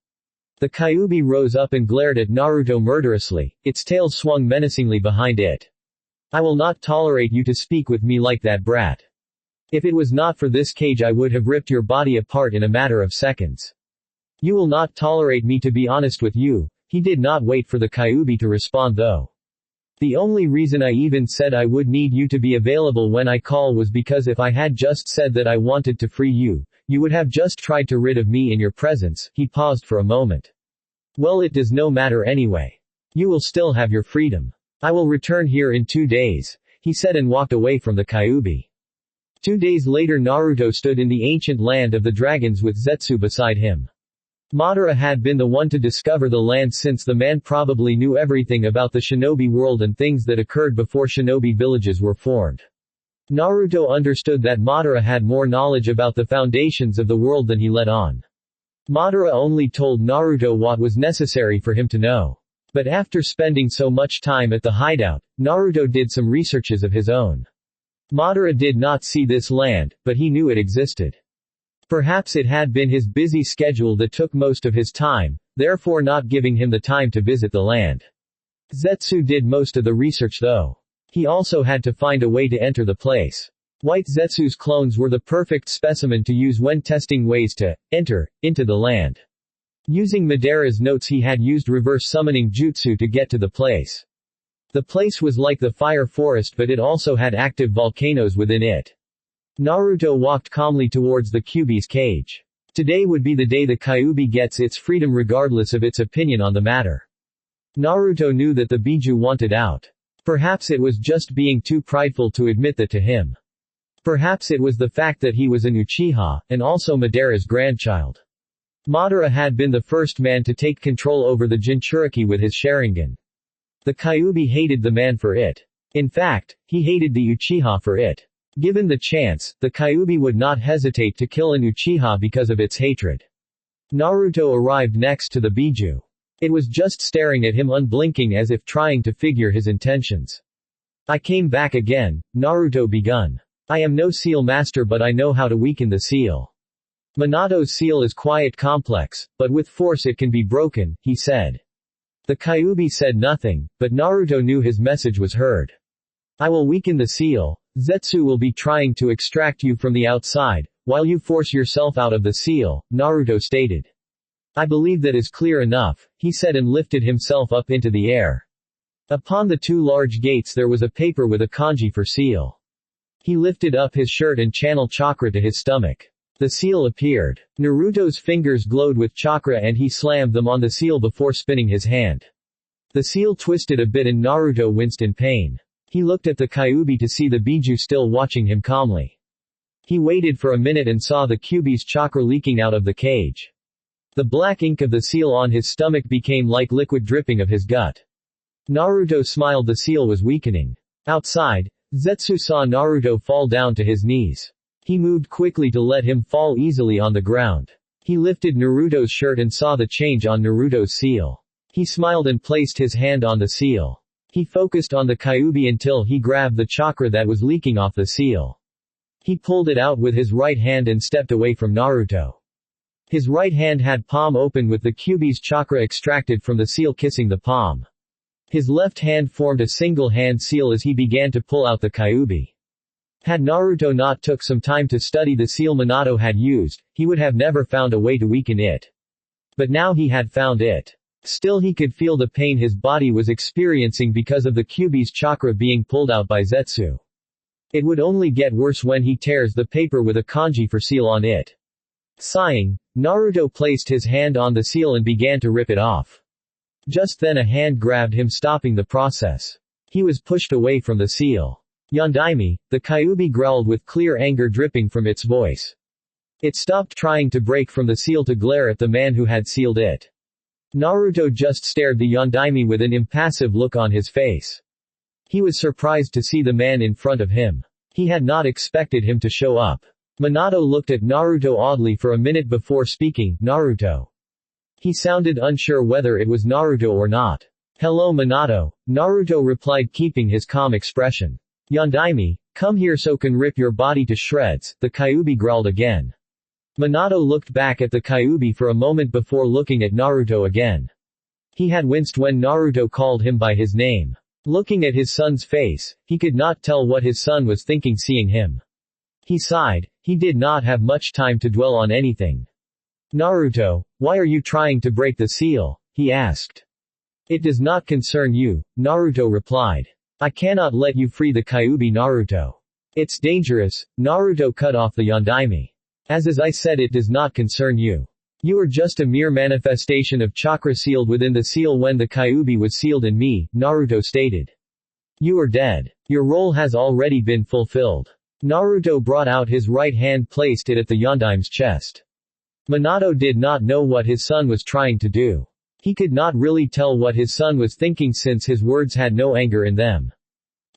The Kyuubi rose up and glared at Naruto murderously, its tail swung menacingly behind it. I will not tolerate you to speak with me like that, brat. If it was not for this cage I would have ripped your body apart in a matter of seconds. You will not tolerate me to be honest with you. He did not wait for the Kyuubi to respond though. The only reason I even said I would need you to be available when I call was because if I had just said that I wanted to free you, you would have just tried to rid of me in your presence. He paused for a moment. Well, it does no matter anyway. You will still have your freedom. I will return here in 2 days, he said and walked away from the Kyuubi. 2 days later Naruto stood in the ancient land of the dragons with Zetsu beside him. Madara had been the one to discover the land since the man probably knew everything about the shinobi world and things that occurred before shinobi villages were formed. Naruto understood that Madara had more knowledge about the foundations of the world than he let on. Madara only told Naruto what was necessary for him to know. But after spending so much time at the hideout, Naruto did some researches of his own. Madara did not see this land, but he knew it existed. Perhaps it had been his busy schedule that took most of his time, therefore not giving him the time to visit the land. Zetsu did most of the research though. He also had to find a way to enter the place. White Zetsu's clones were the perfect specimen to use when testing ways to enter into the land. Using Madara's notes he had used reverse summoning jutsu to get to the place. The place was like the fire forest but it also had active volcanoes within it. Naruto walked calmly towards the Kyuubi's cage. Today would be the day the Kyuubi gets its freedom regardless of its opinion on the matter. Naruto knew that the Biju wanted out. Perhaps it was just being too prideful to admit that to him. Perhaps it was the fact that he was an Uchiha, and also Madara's grandchild. Madara had been the first man to take control over the Jinchuriki with his Sharingan. The Kyuubi hated the man for it. In fact, he hated the Uchiha for it. Given the chance, the Kyuubi would not hesitate to kill an Uchiha because of its hatred. Naruto arrived next to the Biju. It was just staring at him unblinking as if trying to figure his intentions. I came back again, Naruto begun. I am no seal master but I know how to weaken the seal. Minato's seal is quite complex, but with force it can be broken, he said. The Kyuubi said nothing, but Naruto knew his message was heard. I will weaken the seal. Zetsu will be trying to extract you from the outside, while you force yourself out of the seal, Naruto stated. I believe that is clear enough, he said and lifted himself up into the air. Upon the 2 large gates there was a paper with a kanji for seal. He lifted up his shirt and channeled chakra to his stomach. The seal appeared. Naruto's fingers glowed with chakra and he slammed them on the seal before spinning his hand. The seal twisted a bit and Naruto winced in pain. He looked at the Kyuubi to see the Biju still watching him calmly. He waited for a minute and saw the Kyuubi's chakra leaking out of the cage. The black ink of the seal on his stomach became like liquid dripping of his gut. Naruto smiled. The seal was weakening. Outside, Zetsu saw Naruto fall down to his knees. He moved quickly to let him fall easily on the ground. He lifted Naruto's shirt and saw the change on Naruto's seal. He smiled and placed his hand on the seal. He focused on the Kyuubi until he grabbed the chakra that was leaking off the seal. He pulled it out with his right hand and stepped away from Naruto. His right hand had palm open with the Kyuubi's chakra extracted from the seal kissing the palm. His left hand formed a single hand seal as he began to pull out the Kyuubi. Had Naruto not took some time to study the seal Minato had used, he would have never found a way to weaken it. But now he had found it. Still he could feel the pain his body was experiencing because of the Kyuubi's chakra being pulled out by Zetsu. It would only get worse when he tears the paper with a kanji for seal on it. Sighing, Naruto placed his hand on the seal and began to rip it off. Just then a hand grabbed him, stopping the process. He was pushed away from the seal. Yondaime, the Kyuubi growled with clear anger dripping from its voice. It stopped trying to break from the seal to glare at the man who had sealed it. Naruto just stared the Yondaime with an impassive look on his face. He was surprised to see the man in front of him. He had not expected him to show up. Minato looked at Naruto oddly for a minute before speaking, Naruto. He sounded unsure whether it was Naruto or not. Hello Minato, Naruto replied keeping his calm expression. Yondaime, come here so can rip your body to shreds, the Kyuubi growled again. Minato looked back at the Kyuubi for a moment before looking at Naruto again. He had winced when Naruto called him by his name. Looking at his son's face, he could not tell what his son was thinking seeing him. He sighed. He did not have much time to dwell on anything. Naruto, why are you trying to break the seal? He asked. It does not concern you, Naruto replied. I cannot let you free the Kyuubi Naruto. It's dangerous, Naruto cut off the Yondaime. As I said, it does not concern you. You are just a mere manifestation of chakra sealed within the seal when the Kyuubi was sealed in me, Naruto stated. You are dead. Your role has already been fulfilled. Naruto brought out his right hand, placed it at the Yondaime's chest. Minato did not know what his son was trying to do. He could not really tell what his son was thinking since his words had no anger in them.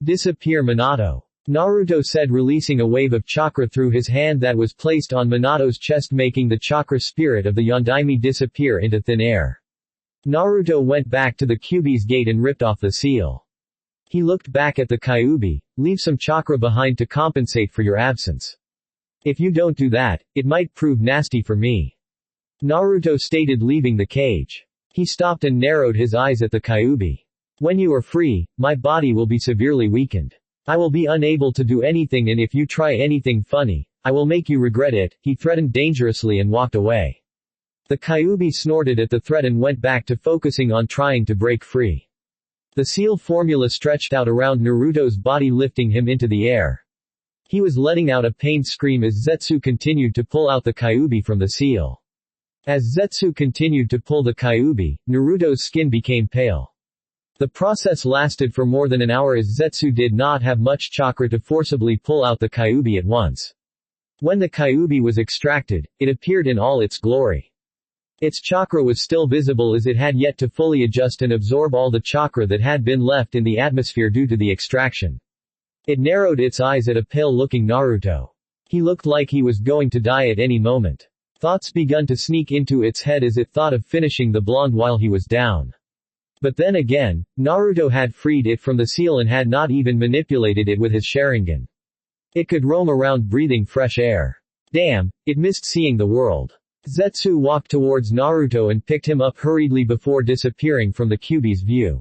Disappear, Minato. Naruto said, releasing a wave of chakra through his hand that was placed on Minato's chest, making the chakra spirit of the Yondaime disappear into thin air. Naruto went back to the Kyuubi's gate and ripped off the seal. He looked back at the Kyuubi. Leave some chakra behind to compensate for your absence. If you don't do that, it might prove nasty for me. Naruto stated, leaving the cage. He stopped and narrowed his eyes at the Kyuubi. When you are free, my body will be severely weakened. I will be unable to do anything, and if you try anything funny, I will make you regret it, he threatened dangerously and walked away. The Kyuubi snorted at the threat and went back to focusing on trying to break free. The seal formula stretched out around Naruto's body, lifting him into the air. He was letting out a pained scream as Zetsu continued to pull out the Kyuubi from the seal. As Zetsu continued to pull the Kyuubi, Naruto's skin became pale. The process lasted for more than an hour as Zetsu did not have much chakra to forcibly pull out the Kyuubi at once. When the Kyuubi was extracted, it appeared in all its glory. Its chakra was still visible as it had yet to fully adjust and absorb all the chakra that had been left in the atmosphere due to the extraction. It narrowed its eyes at a pale-looking Naruto. He looked like he was going to die at any moment. Thoughts begun to sneak into its head as it thought of finishing the blonde while he was down. But then again, Naruto had freed it from the seal and had not even manipulated it with his Sharingan. It could roam around breathing fresh air. Damn, it missed seeing the world. Zetsu walked towards Naruto and picked him up hurriedly before disappearing from the Kyuubi's view.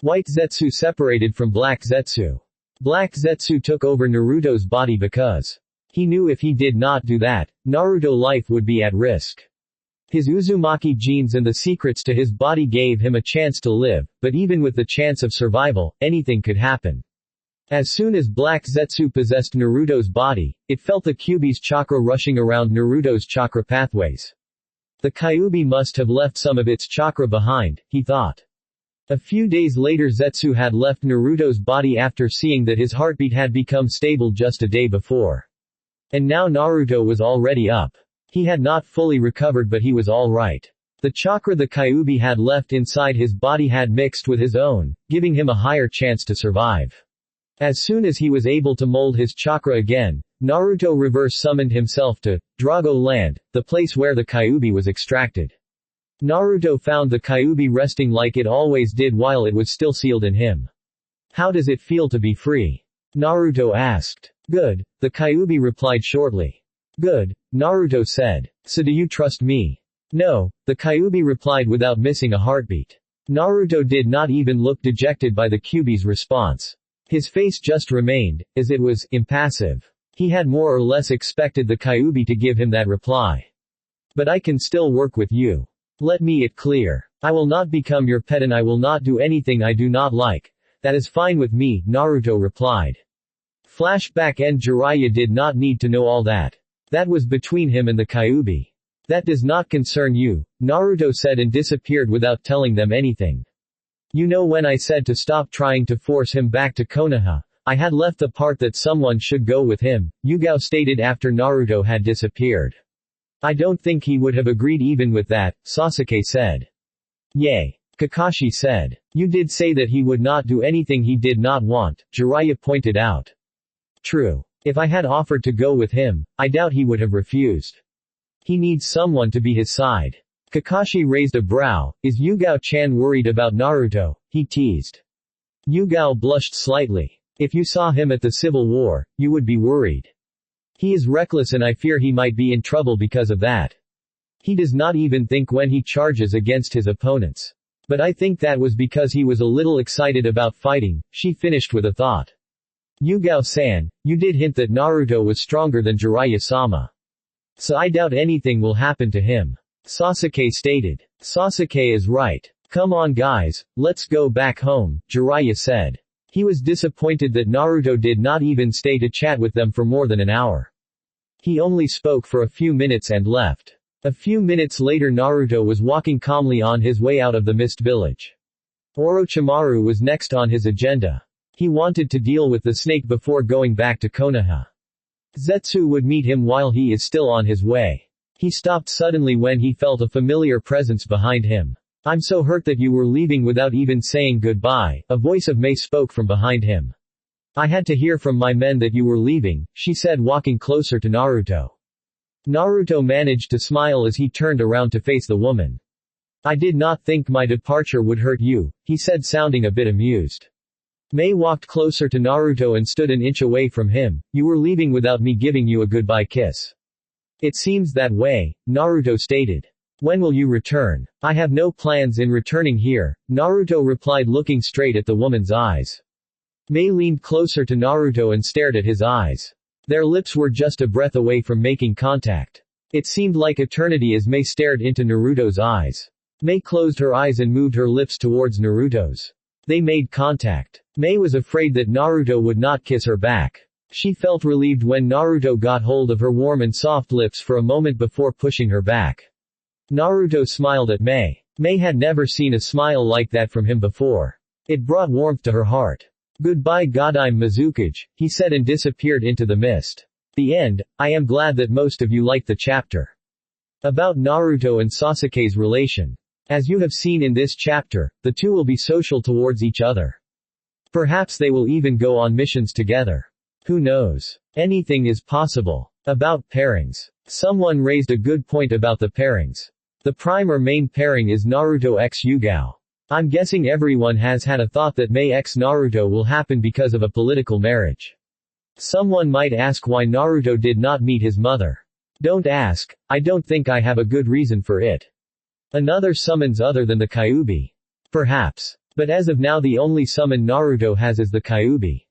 White Zetsu separated from Black Zetsu. Black Zetsu took over Naruto's body because he knew if he did not do that, Naruto's life would be at risk. His Uzumaki genes and the secrets to his body gave him a chance to live, but even with the chance of survival, anything could happen. As soon as Black Zetsu possessed Naruto's body, it felt the Kyuubi's chakra rushing around Naruto's chakra pathways. The Kyuubi must have left some of its chakra behind, he thought. A few days later, Zetsu had left Naruto's body after seeing that his heartbeat had become stable just a day before. And now Naruto was already up. He had not fully recovered, but he was all right. The chakra the Kyuubi had left inside his body had mixed with his own, giving him a higher chance to survive. As soon as he was able to mold his chakra again, Naruto reverse summoned himself to Drago Land, the place where the Kyuubi was extracted. Naruto found the Kyuubi resting like it always did while it was still sealed in him. How does it feel to be free? Naruto asked. Good, the Kyuubi replied shortly. Good, Naruto said. So do you trust me? No, the Kyuubi replied without missing a heartbeat. Naruto did not even look dejected by the Kyuubi's response. His face just remained, as it was, impassive. He had more or less expected the Kyuubi to give him that reply. But I can still work with you. Let me it clear. I will not become your pet and I will not do anything I do not like. That is fine with me, Naruto replied. Flashback and Jiraiya did not need to know all that. That was between him and the Kyuubi. That does not concern you, Naruto said and disappeared without telling them anything. You know, when I said to stop trying to force him back to Konoha, I had left the part that someone should go with him, Yugao stated after Naruto had disappeared. I don't think he would have agreed even with that, Sasuke said. Yay. Kakashi said. You did say that he would not do anything he did not want, Jiraiya pointed out. True. If I had offered to go with him, I doubt he would have refused. He needs someone to be his side. Kakashi raised a brow. Is Yugao-chan worried about Naruto? He teased. Yugao blushed slightly. If you saw him at the Civil War, you would be worried. He is reckless and I fear he might be in trouble because of that. He does not even think when he charges against his opponents. But I think that was because he was a little excited about fighting, she finished with a thought. Yugao-san, you did hint that Naruto was stronger than Jiraiya-sama. So I doubt anything will happen to him. Sasuke stated. Sasuke is right. Come on guys, let's go back home, Jiraiya said. He was disappointed that Naruto did not even stay to chat with them for more than an hour. He only spoke for a few minutes and left. A few minutes later Naruto was walking calmly on his way out of the Mist Village. Orochimaru was next on his agenda. He wanted to deal with the snake before going back to Konoha. Zetsu would meet him while he is still on his way. He stopped suddenly when he felt a familiar presence behind him. I'm so hurt that you were leaving without even saying goodbye, a voice of Mei spoke from behind him. I had to hear from my men that you were leaving, she said, walking closer to Naruto. Naruto managed to smile as he turned around to face the woman. I did not think my departure would hurt you, he said, sounding a bit amused. Mei walked closer to Naruto and stood an inch away from him. You were leaving without me giving you a goodbye kiss. It seems that way, Naruto stated. When will you return? I have no plans in returning here, Naruto replied, looking straight at the woman's eyes. Mei leaned closer to Naruto and stared at his eyes. Their lips were just a breath away from making contact. It seemed like eternity as Mei stared into Naruto's eyes. Mei closed her eyes and moved her lips towards Naruto's. They made contact. Mei was afraid that Naruto would not kiss her back. She felt relieved when Naruto got hold of her warm and soft lips for a moment before pushing her back. Naruto smiled at Mei. Mei had never seen a smile like that from him before. It brought warmth to her heart. Goodbye Godime Mizukage, he said and disappeared into the mist. The end. I am glad that most of you liked the chapter about Naruto and Sasuke's relation. As you have seen in this chapter, the two will be social towards each other. Perhaps they will even go on missions together. Who knows? Anything is possible. About pairings. Someone raised a good point about the pairings. The prime or main pairing is Naruto x Yugao. I'm guessing everyone has had a thought that Mei x Naruto will happen because of a political marriage. Someone might ask why Naruto did not meet his mother. Don't ask, I don't think I have a good reason for it. Another summons other than the Kyuubi. Perhaps. But as of now the only summon Naruto has is the Kyuubi.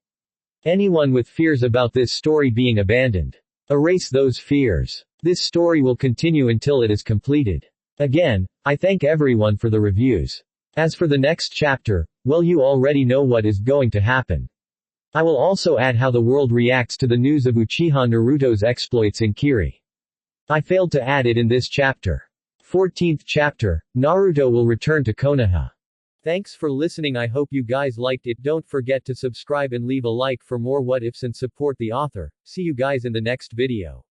Anyone with fears about this story being abandoned. Erase those fears. This story will continue until it is completed. Again, I thank everyone for the reviews. As for the next chapter, well, you already know what is going to happen. I will also add how the world reacts to the news of Uchiha Naruto's exploits in Kiri. I failed to add it in this chapter. 14th chapter, Naruto will return to Konoha. Thanks for listening. I hope you guys liked it. Don't forget to subscribe and leave a like for more what ifs and support the author. See you guys in the next video.